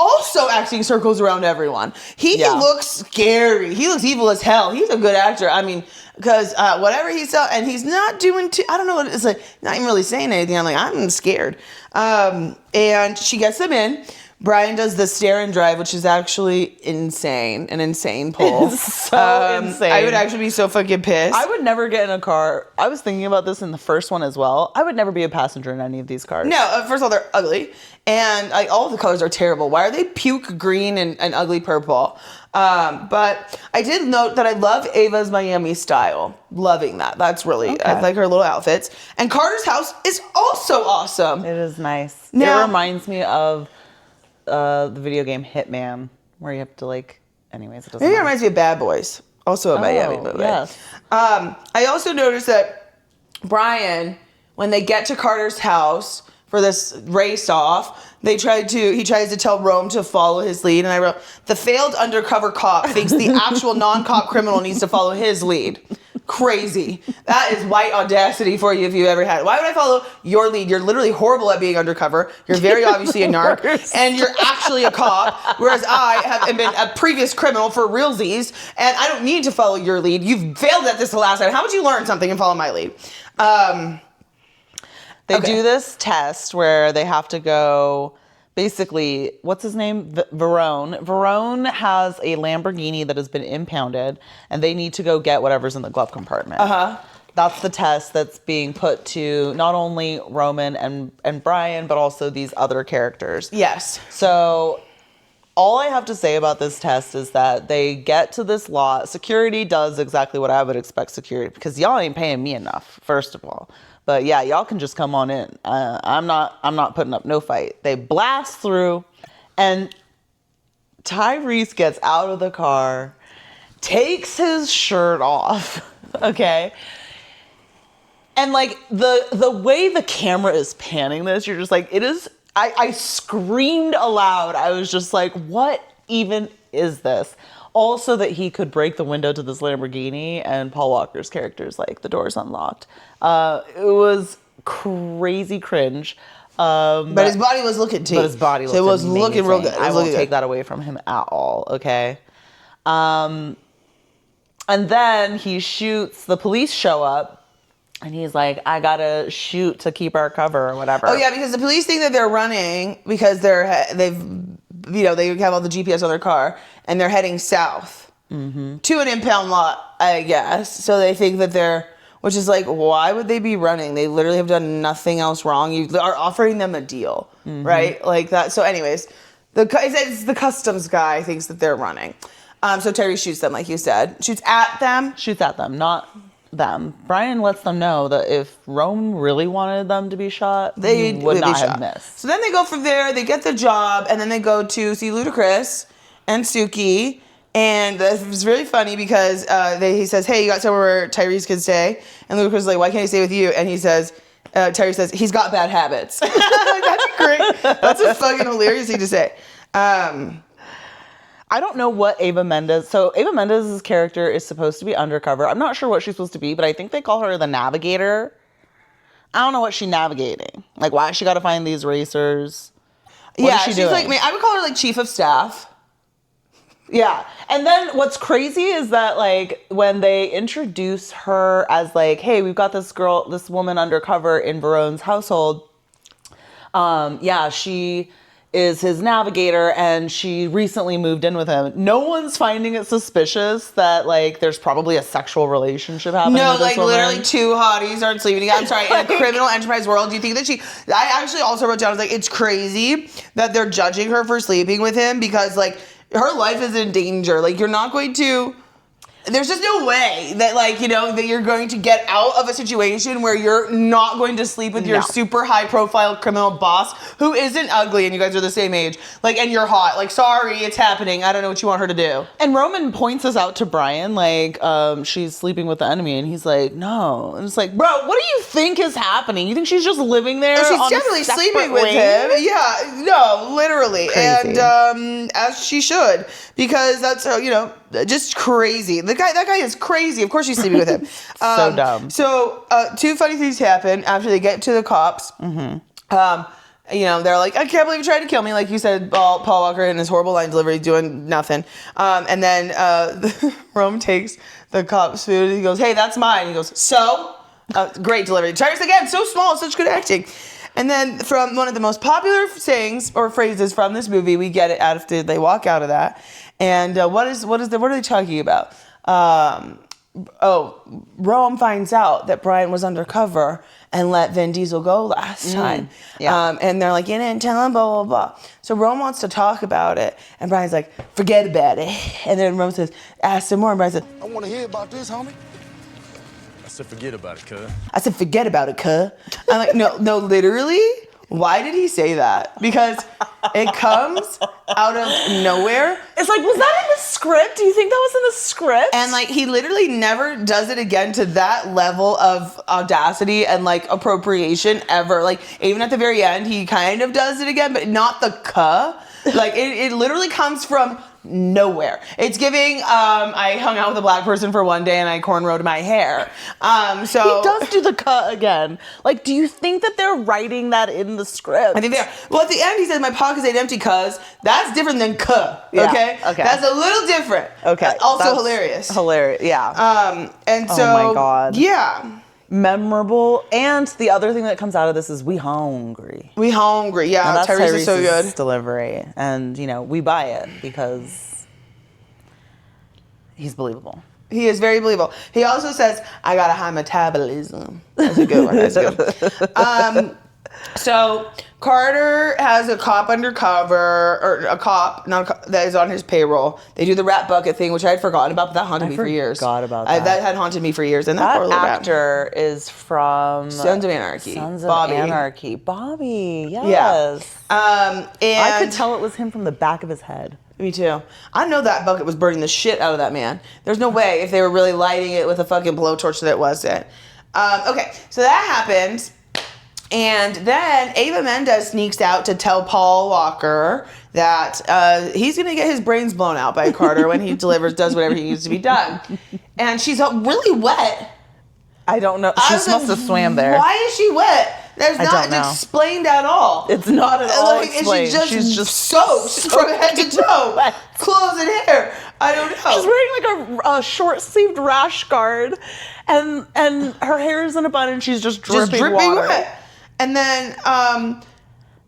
also acting circles around everyone. He looks scary. He looks evil as hell. He's a good actor. I mean, because whatever he's and he's not doing I don't know what it's like. Not even really saying anything. I'm scared. And she gets them in. Brian does the stare and drive, which is actually insane. An insane pull. It's so insane. I would actually be so fucking pissed. I would never get in a car. I was thinking about this in the first one as well. I would never be a passenger in any of these cars. No, first of all, they're ugly. And like all of the colors are terrible. Why are they puke green and ugly purple? But I did note that I love Ava's Miami style. Loving that. That's really, Okay. I like her little outfits. And Carter's house is also awesome. It is nice. Now- It reminds me of the video game Hitman, where you have to anyways, it doesn't Maybe it matter. reminds me of Bad Boys. Also a Miami movie. Yes. I also noticed that Brian, when they get to Carter's house for this race off, he tries to tell Rome to follow his lead, and I wrote, the failed undercover cop thinks the actual non-cop criminal needs to follow his lead. Crazy. That is white audacity for you if you ever had it. Why would I follow your lead? You're literally horrible at being undercover. You're very obviously a narc, and you're actually a cop, whereas I have been a previous criminal for realsies, and I don't need to follow your lead. You've failed at this the last time. How would you learn something and follow my lead? They do this test where they have to go, basically, what's his name? Verone. Verone has a Lamborghini that has been impounded, and they need to go get whatever's in the glove compartment. That's the test that's being put to not only Roman and Brian, but also these other characters. Yes. So all I have to say about this test is that they get to this lot. Security does exactly what I would expect security, because y'all ain't paying me enough, first of all. But yeah, y'all can just come on in. I'm not putting up no fight. They blast through, and Tyrese gets out of the car, takes his shirt off, okay? And the way the camera is panning this, you're just like, it is, I screamed aloud. I was just like, what even is this? Also that he could break the window to this Lamborghini, and Paul Walker's character's like, the door's unlocked. It was crazy cringe. But his body was looking too. But his body so it was amazing. looking real good. I won't take that away from him at all, okay? And then he shoots, the police show up, and he's like, I gotta shoot to keep our cover or whatever. Oh yeah, because the police think that they're running because they have all the GPS on their car, and they're heading south to an impound lot, I guess. So they think that which is like, why would they be running? They literally have done nothing else wrong. You are offering them a deal, right? Like that. So anyways, it's the customs guy thinks that they're running. So Terry shoots them, like you said. Shoots at them, not them. Brian lets them know that if Rome really wanted them to be shot, they would not have missed. So then they go from there, they get the job, and then they go to see Ludacris and Suki. And it was really funny because he says, hey, you got somewhere where Tyrese can stay? And Ludacris is like, why can't he stay with you? And he says, Tyrese says, he's got bad habits. That's great. That's a fucking hilarious thing to say. I don't know what Ava Mendes... So Ava Mendes' character is supposed to be undercover. I'm not sure what she's supposed to be, but I think they call her the navigator. I don't know what she's navigating. Like, why she got to find these racers? What is she doing? Like, I would call her like chief of staff. Yeah. And then what's crazy is that, like, when they introduce her as, like, hey, we've got this woman undercover in Verone's household. She is his navigator, and she recently moved in with him. No one's finding it suspicious that, like, there's probably a sexual relationship happening with this woman. Literally two hotties aren't sleeping together. I'm sorry, in a criminal enterprise world, do you think that I actually also wrote down, I was like, it's crazy that they're judging her for sleeping with him because, like, her life is in danger. Like, you're not going to... There's just no way that, like, that you're going to get out of a situation where you're not going to sleep with your super high-profile criminal boss who isn't ugly and you guys are the same age. Like, and you're hot. Like, sorry, it's happening. I don't know what you want her to do. And Roman points this out to Brian, like, she's sleeping with the enemy, and he's like, no. And it's like, bro, what do you think is happening? You think she's just living there? Oh, she's definitely sleeping with him. Yeah, no, literally. Crazy. And as she should, because that's how, just crazy. That guy is crazy. Of course she's sleeping with him. So dumb. So two funny things happen after they get to the cops. They're like, I can't believe you tried to kill me. Like you said, Paul Walker and his horrible line delivery doing nothing. And then Rome takes the cop's food and he goes, hey, that's mine. He goes, so? Great delivery. Tyrese again, so small, such good acting. And then from one of the most popular sayings or phrases from this movie, we get it after they walk out of that. And what are they talking about? Rome finds out that Brian was undercover and let Vin Diesel go last time. Yeah. And they're like, you didn't tell him, blah, blah, blah. So Rome wants to talk about it. And Brian's like, forget about it. And then Rome says, ask some more. And Brian says, I want to hear about this, homie. I said, forget about it, cuz. I said, forget about it, cuz. I'm like, no, literally? Why did he say that? Because it comes out of nowhere. It's like, was that in the script? Do you think that was in the script? And like, he literally never does it again to that level of audacity and like appropriation ever. Like, even at the very end, he kind of does it again, but not the cuh. Like, it literally comes from nowhere. It's giving, I hung out with a black person for one day and I cornrowed my hair. So he does do the cut again. Like, do you think that they're writing that in the script? I think they are. Well, at the end, he says, my pockets ain't empty, cuz. That's different than cuh, okay? Yeah, okay. That's a little different. Okay. Also That's hilarious. Hilarious, yeah. And so, oh my God. Yeah. Memorable. And the other thing that comes out of this is we hungry. We hungry. Yeah, And that's Tyrese is so Tyrese's good. delivery. And, we buy it because he's believable. He is very believable. He also says, I got a high metabolism. That's a good one. That's good. So Carter has a cop undercover, or a cop, that is on his payroll. They do the rat bucket thing, which I had forgotten about, but that haunted me for years. Forgot about that. That had haunted me for years. And that That poor little rat. actor is from Sons of Anarchy. Sons of Bobby. Anarchy. Bobby, yes. Yeah. And I could tell it was him from the back of his head. Me too. I know that bucket was burning the shit out of that man. There's no way if they were really lighting it with a fucking blowtorch that it wasn't. Okay, so that happens. And then Ava Mendes sneaks out to tell Paul Walker that he's going to get his brains blown out by Carter when he does whatever he needs to be done. And she's really wet. I don't know. She must have swam there. Why is she wet? That's not explained at all. It's not at all explained. She's just soaked from head to toe. Wet. Clothes and hair. I don't know. She's wearing like a short-sleeved rash guard, and her hair is in a bun, and she's just dripping water. Wet. And then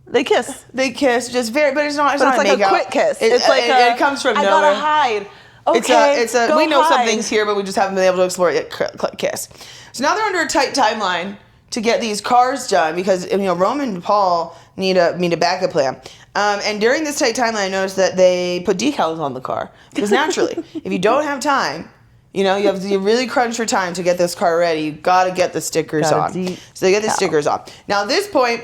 they kiss. But it's not. It's But not it's like a a quick kiss. It's like it comes from I nowhere. gotta hide. Okay, We know hide. something's here, but we just haven't been able to explore it yet. Kiss. So now they're under a tight timeline to get these cars done because Roman and Paul need a backup plan. And during this tight timeline, I noticed that they put decals on the car because naturally, if you don't have time, you really crunch for time to get this car ready. You gotta get the stickers on. So they get the stickers on. Now at this point,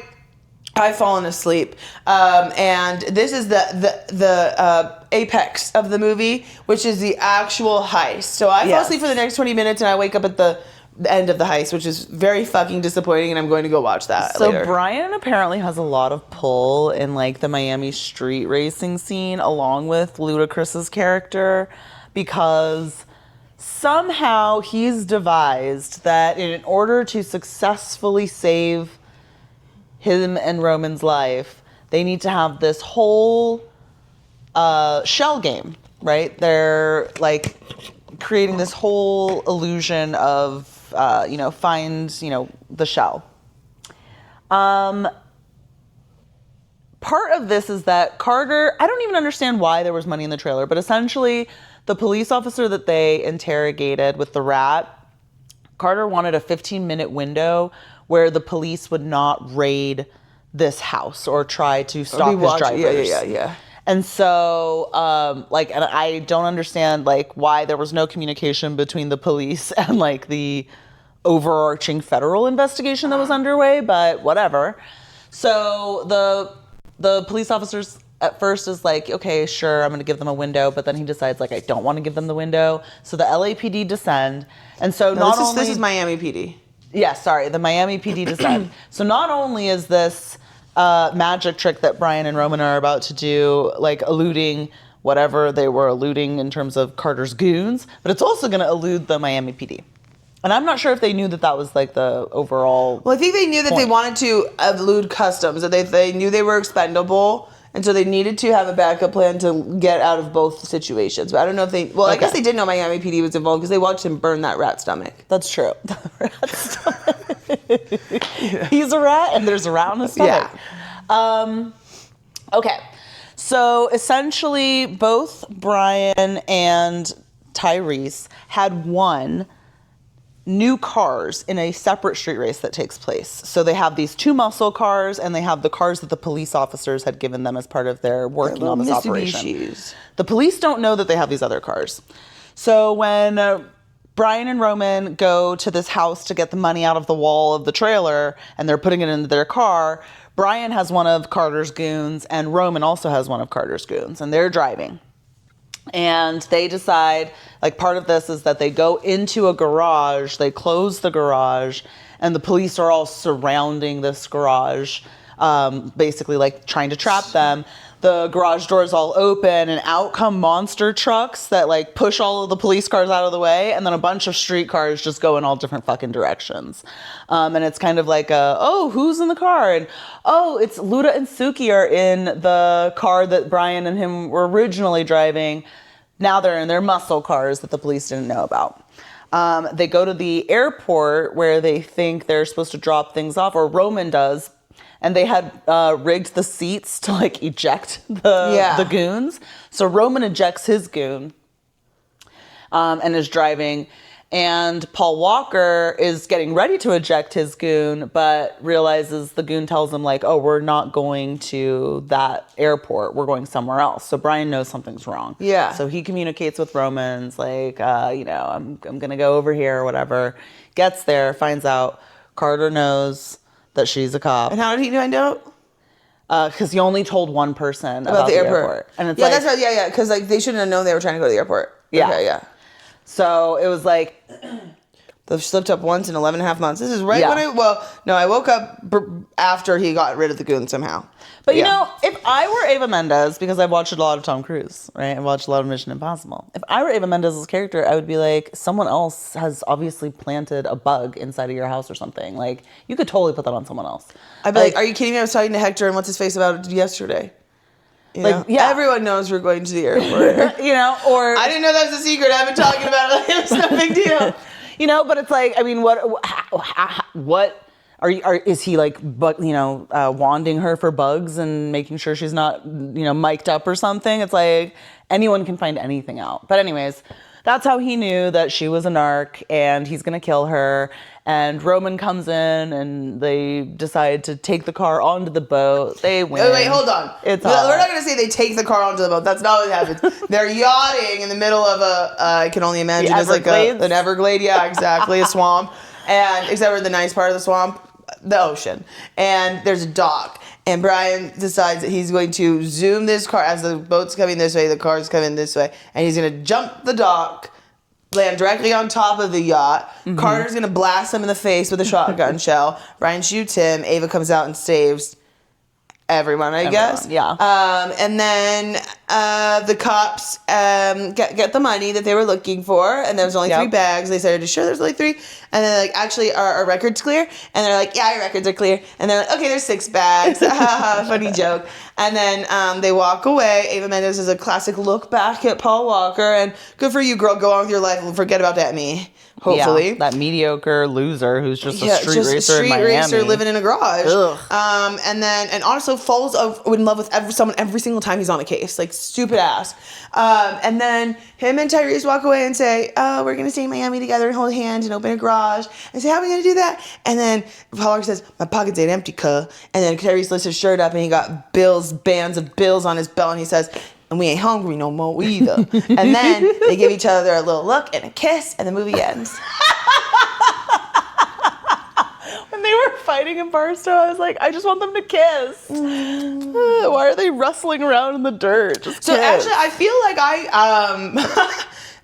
I've fallen asleep, and this is the apex of the movie, which is the actual heist. So I fall asleep for the next 20 minutes, and I wake up at the end of the heist, which is very fucking disappointing, and I'm going to go watch that later. So Brian apparently has a lot of pull in like the Miami street racing scene, along with Ludacris's character, because somehow he's devised that in order to successfully save him and Roman's life, they need to have this whole shell game, right? They're like creating this whole illusion of, find, the shell. Part of this is that Carter, I don't even understand why there was money in the trailer, but essentially the police officer that they interrogated with the rat, Carter wanted a 15-minute window where the police would not raid this house or try to stop his drivers. Yeah. And so, and I don't understand, why there was no communication between the police and, the overarching federal investigation that was underway, but whatever. So the police officers at first is like, okay, sure, I'm going to give them a window, but then he decides, I don't want to give them the window. So the LAPD descend. And so this is Miami PD. Yeah, sorry, the Miami PD descend. So not only is this magic trick that Brian and Roman are about to do, eluding whatever they were eluding in terms of Carter's goons, but it's also going to elude the Miami PD. And I'm not sure if they knew that was the overall. Well, I think they knew that they wanted to elude customs, that they knew they were expendable, and so they needed to have a backup plan to get out of both situations. But I don't know if they. Well, I guess they did know Miami PD was involved because they watched him burn that rat stomach. That's true. The rat stomach. He's a rat, and there's a rat on his stomach. Yeah. Okay. So essentially, both Brian and Tyrese had won new cars in a separate street race that takes place. So they have these 2 muscle cars, and they have the cars that the police officers had given them as part of their working on this operation. The police don't know that they have these other cars. So when Brian and Roman go to this house to get the money out of the wall of the trailer, and they're putting it into their car, Brian has one of Carter's goons, and Roman also has one of Carter's goons, and they're driving. And they decide, like, part of this is that they go into a garage, they close the garage, and the police are all surrounding this garage, basically, like, trying to trap them. The garage doors all open, and out come monster trucks that, like, push all of the police cars out of the way, and then a bunch of street cars just go in all different fucking directions. And it's kind of like, who's in the car? And, it's Luda and Suki are in the car that Brian and him were originally driving. Now they're in their muscle cars that the police didn't know about. They go to the airport where they think they're supposed to drop things off, or Roman does. And they had rigged the seats to, like, eject the goons. So Roman ejects his goon and is driving. And Paul Walker is getting ready to eject his goon, but realizes the goon tells him, like, we're not going to that airport. We're going somewhere else. So Brian knows something's wrong. Yeah. So he communicates with Roman's, like, I'm going to go over here or whatever. Gets there, finds out Carter knows that she's a cop. And how did he find out? Because he only told one person About the airport. And it's that's right. Yeah. Because, like, they shouldn't have known they were trying to go to the airport. Yeah. Okay, yeah. So it was like, They've slipped up once in 11 and a half months. This is right when I woke up after he got rid of the goon somehow. But you know, if I were Ava Mendes, because I've watched a lot of Tom Cruise, right? I've watched a lot of Mission Impossible. If I were Ava Mendes' character, I would be like, someone else has obviously planted a bug inside of your house or something. Like, you could totally put that on someone else. I'd be like, are you kidding me? I was talking to Hector and what's his face about it yesterday. You know? Yeah. Everyone knows we're going to the airport. Or I didn't know that was a secret. I've been talking about it. Like, it's no big deal. But it's like, I mean, what is he like, wanding her for bugs and making sure she's not, mic'd up or something? It's like anyone can find anything out. But anyways, that's how he knew that she was a narc and he's going to kill her. And Roman comes in and they decide to take the car onto the boat. They win. Oh, wait, hold on. We're not going to say they take the car onto the boat. That's not what happens. They're yachting in the middle of I can only imagine it's like an Everglade. Yeah, exactly. A swamp. And except for the nice part of the swamp, the ocean. And there's a dock. And Brian decides that he's going to zoom this car as the boat's coming this way, the car's coming this way, and he's going to jump the dock, land directly on top of the yacht. Mm-hmm. Carter's going to blast him in the face with a shotgun shell. Brian shoots him. Ava comes out and saves everyone, I guess. Yeah. And then the cops get the money that they were looking for, and there was only 3 bags. They said, "Are you sure there's only 3?" And then like, actually, our record's clear. And they're like, "Yeah, your records are clear." And they're like, "Okay, there's 6 bags." Funny joke. And then they walk away. Ava Mendes is a classic look back at Paul Walker, and good for you, girl. Go on with your life and forget about that me. Hopefully. Yeah, that mediocre loser who's just a street racer in Miami. Street racer living in a garage. And also falls in love with someone every single time he's on a case. Like, stupid ass. And then him and Tyrese walk away and say, "Oh, we're going to stay in Miami together and hold hands and open a garage." And say, "How are we going to do that?" And then Paul Walker says, "My pockets ain't empty, cuh." And then Tyrese lifts his shirt up and he got bands of bills on his belt, and he says, "And we ain't hungry no more either." And then they give each other a little look and a kiss, and the movie ends. When they were fighting in Barstow, I was like, I just want them to kiss. Why are they rustling around in the dirt? Just so kiss. actually, I feel like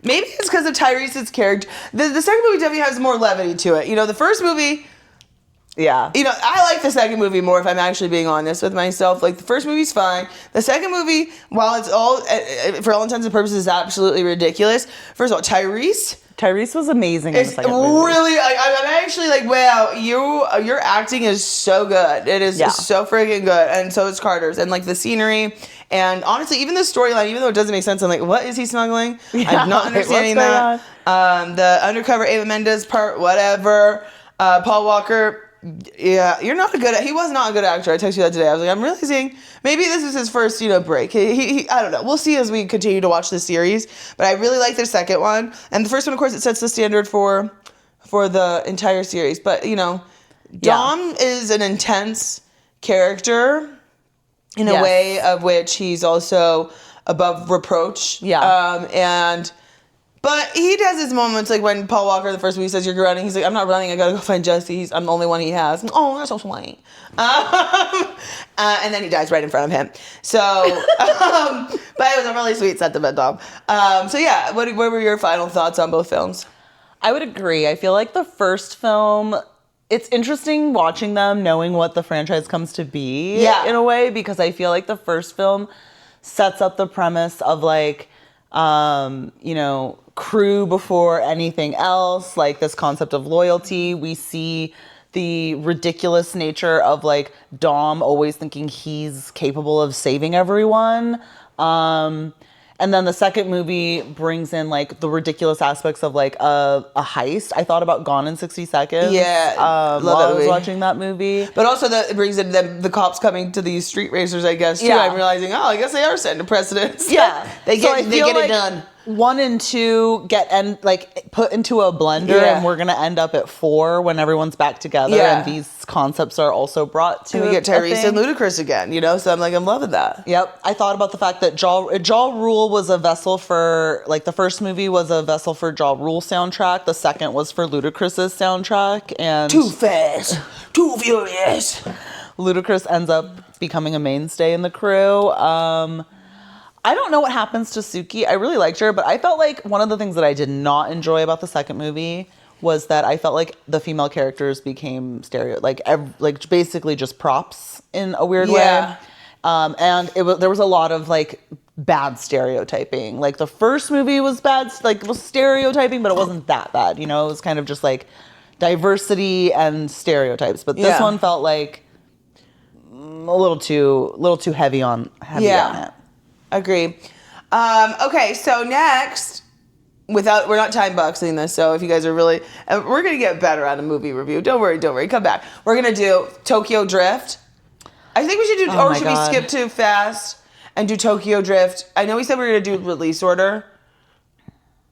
maybe it's because of Tyrese's character. The second movie definitely has more levity to it. The first movie... Yeah. I like the second movie more, if I'm actually being honest with myself. Like, the first movie's fine. The second movie, while it's all, for all intents and purposes, absolutely ridiculous. First of all, Tyrese was amazing in the second movie. Really, I'm actually like, wow, your acting is so good. It is so freaking good. And so is Carter's. And, like, the scenery. And honestly, even the storyline, even though it doesn't make sense, I'm like, what is he smuggling? I'm not understanding that. The undercover Ava Mendes part, whatever. Paul Walker... Yeah, you're not a good. He was not a good actor. I texted you that today. I was like, I'm realizing maybe this is his first, break. He I don't know. We'll see as we continue to watch the series. But I really like their second one, and the first one, of course, it sets the standard for the entire series. But Dom is an intense character in a way of which he's also above reproach. Yeah. But he does his moments, like when Paul Walker, the first movie, says you're running. He's like, I'm not running. I gotta go find Jesse. I'm the only one he has. Oh, that's so sweet. And then he dies right in front of him. So, but it was a really sweet sentiment, Dom. So yeah, what were your final thoughts on both films? I would agree. I feel like the first film, it's interesting watching them, knowing what the franchise comes to be in a way, because I feel like the first film sets up the premise of like, crew before anything else, like this concept of loyalty. We see the ridiculous nature of like Dom always thinking he's capable of saving everyone. And then the second movie brings in like the ridiculous aspects of like a heist. I thought about Gone in 60 Seconds. Yeah, while I was watching that movie. But also it brings in the cops coming to these street racers, I guess, too. Yeah. I'm realizing, I guess they are setting a precedent. Yeah. they get it done. 1 and 2 get put into a blender, and we're gonna end up at 4 when everyone's back together, and these concepts are also brought to. And we get Tyrese and Ludacris again, So I'm loving that. Yep, I thought about the fact that Ja Rule was a vessel for, like, the first movie was a vessel for Ja Rule soundtrack, the second was for Ludacris's soundtrack, and Too fast, too furious. Ludacris ends up becoming a mainstay in the crew. I don't know what happens to Suki. I really liked her, but I felt like one of the things that I did not enjoy about the second movie was that I felt like the female characters became basically just props in a weird way. And there was a lot of like bad stereotyping. Like the first movie was bad, like was stereotyping, but it wasn't that bad. It was kind of just like diversity and stereotypes. But this one felt like a little too heavy on it. Agree. Okay, so next, we're not time boxing this, so if you guys are really, we're going to get better at a movie review. Don't worry, come back. We're going to do Tokyo Drift. I think we should do, should we skip too fast and do Tokyo Drift? I know we said we were going to do release order,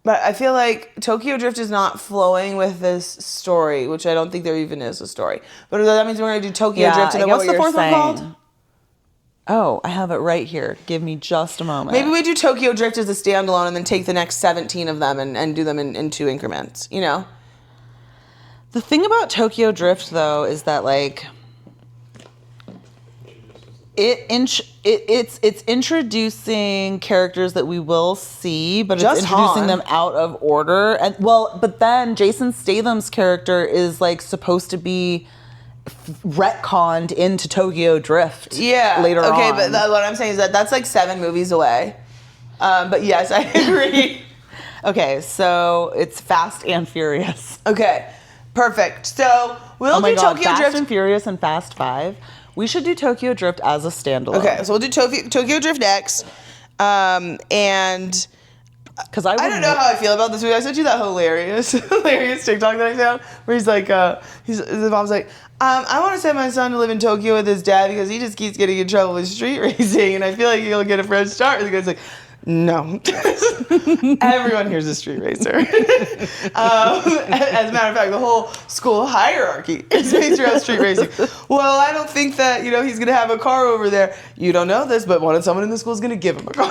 but I feel like Tokyo Drift is not flowing with this story, which I don't think there even is a story. But that means we're going to do Tokyo Drift, and then what's the fourth one called? Oh, I have it right here. Give me just a moment. Maybe we do Tokyo Drift as a standalone and then take the next 17 of them and do them in 2 increments, The thing about Tokyo Drift, though, is that, like, it's introducing characters that we will see, but it's introducing them out of order. But then Jason Statham's character is, like, supposed to be retconned into Tokyo Drift later on. Okay, but what I'm saying is that's like 7 movies away. But yes, I agree. Okay, so it's Fast and Furious. Okay, perfect. So we'll do Tokyo Drift. Fast and Furious and Fast 5. We should do Tokyo Drift as a standalone. Okay, so we'll do Tokyo Drift next. And because I don't know how I feel about this movie. I sent you that hilarious TikTok that I found where he's like, his mom's like, I want to send my son to live in Tokyo with his dad because he just keeps getting in trouble with street racing, and I feel like he'll get a fresh start. And the guy's like, no. Everyone here's a street racer. As a matter of fact, the whole school hierarchy is based around street racing. Well, I don't think that, he's going to have a car over there. You don't know this, but someone in the school is going to give him a car.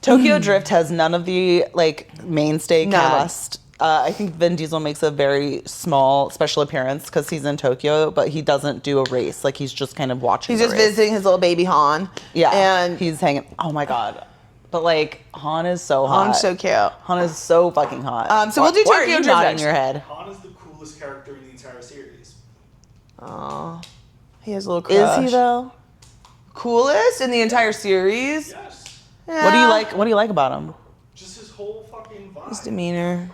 Tokyo Drift has none of the, like, mainstay cast. I think Vin Diesel makes a very small special appearance because he's in Tokyo, but he doesn't do a race. Like, he's just kind of watching. He's just visiting his little baby Han. Yeah, and he's hanging. Oh my god! But like, Han is so hot. Han's so cute. Han is so fucking hot. So we'll do Tokyo Drift nodding your head. Han is the coolest character in the entire series. Oh, he has a little crush. Is he though? Coolest in the entire series? Yes. Yeah. What do you like about him? Just his whole fucking vibe. His demeanor.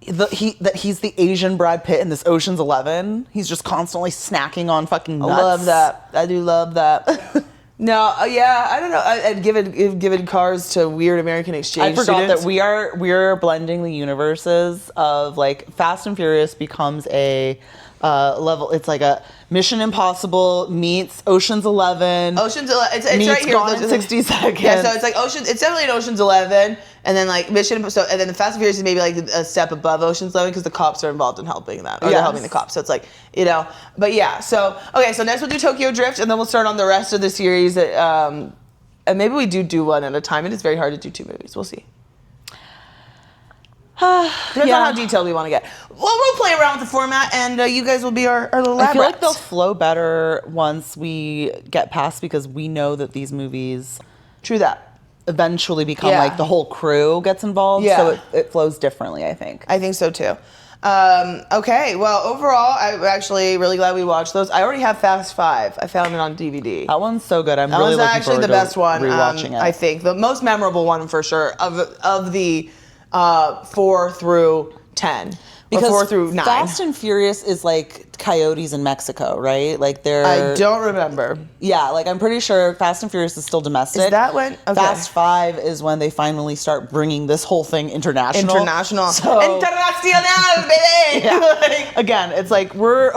He's the Asian Brad Pitt in this Ocean's 11. He's just constantly snacking on fucking nuts. I love that. I do love that. No, yeah, I don't know. I'd given cars to weird American exchange I forgot students. that we're blending the universes of like Fast and Furious becomes a level. It's like a Mission Impossible meets Ocean's 11. Ocean's 11. It's meets right here. Gone in 60 Seconds. Yeah, so it's like It's definitely an Ocean's 11, and then like Mission. So and then the Fast and Furious is maybe like a step above Ocean's 11 because the cops are involved in helping that, or they're helping the cops. So it's like But yeah. So okay. So next we'll do Tokyo Drift, and then we'll start on the rest of the series. And maybe we do one at a time. It is very hard to do 2 movies. We'll see. Depends on how detailed we want to get. Well, we'll play around with the format, and you guys will be our little lab I feel like rats. they'll flow better once we get past because we know that these movies True that. eventually become Yeah. like the whole crew gets involved. Yeah. So it flows differently, I think. I think so too. Okay, well, overall, I'm actually really glad we watched those. I already have Fast 5. I found it on DVD. That one's so good. I'm That really was looking actually forward the to best one. rewatching it. I think the most memorable one for sure of the 4 through 10. Because 4 through 9. Fast and Furious is like coyotes in Mexico, right? Like they're. I don't remember. Yeah, like I'm pretty sure Fast and Furious is still domestic. Is that when? Okay. Fast 5 is when they finally start bringing this whole thing international. International. So, International, baby! yeah. Again, it's like we're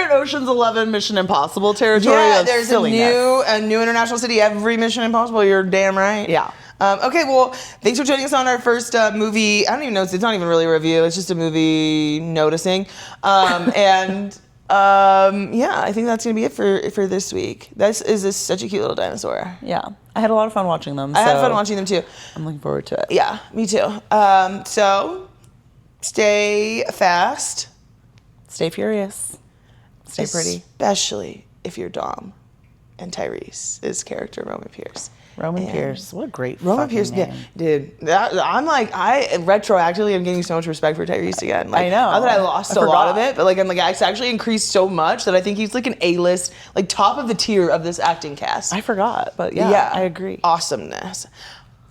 in Ocean's 11 Mission Impossible territory. Yeah, of there's silliness. a new international city every Mission Impossible. You're damn right. Yeah. Okay, well, thanks for joining us on our first movie. I don't even know. It's not even really a review. It's just a movie noticing. Yeah, I think that's gonna be it for this week. This is such a cute little dinosaur. Yeah. I had a lot of fun watching them. I had so fun watching them too. I'm looking forward to it. Yeah, me too. So stay fast. Stay furious. Stay pretty. Especially if you're Dom and Tyrese's character, Roman Pierce. Roman And Pierce. What a great Roman fucking Pierce, name. dude. I'm like, retroactively am getting so much respect for Tyrese again. Like, I know. Not that I lost I a lot of forgot. it, but like I'm like it's actually increased so much that I think he's like an A-list, like top of the tier of this acting cast. I forgot, but yeah, I agree. Awesomeness.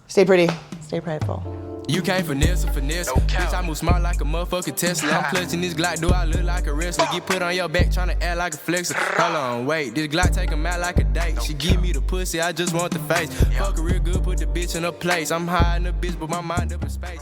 Stay pretty. Stay prideful. You can't finesse. Bitch, I move smart like a motherfucking Tesla. I'm clutching this Glock, do I look like a wrestler? Get put on your back, tryna act like a flexer. Hold on, wait, this Glock take 'em out like a date. She give me the pussy, I just want the face. Fuck her real good, put the bitch in her place. I'm high in the bitch, but my mind up in space.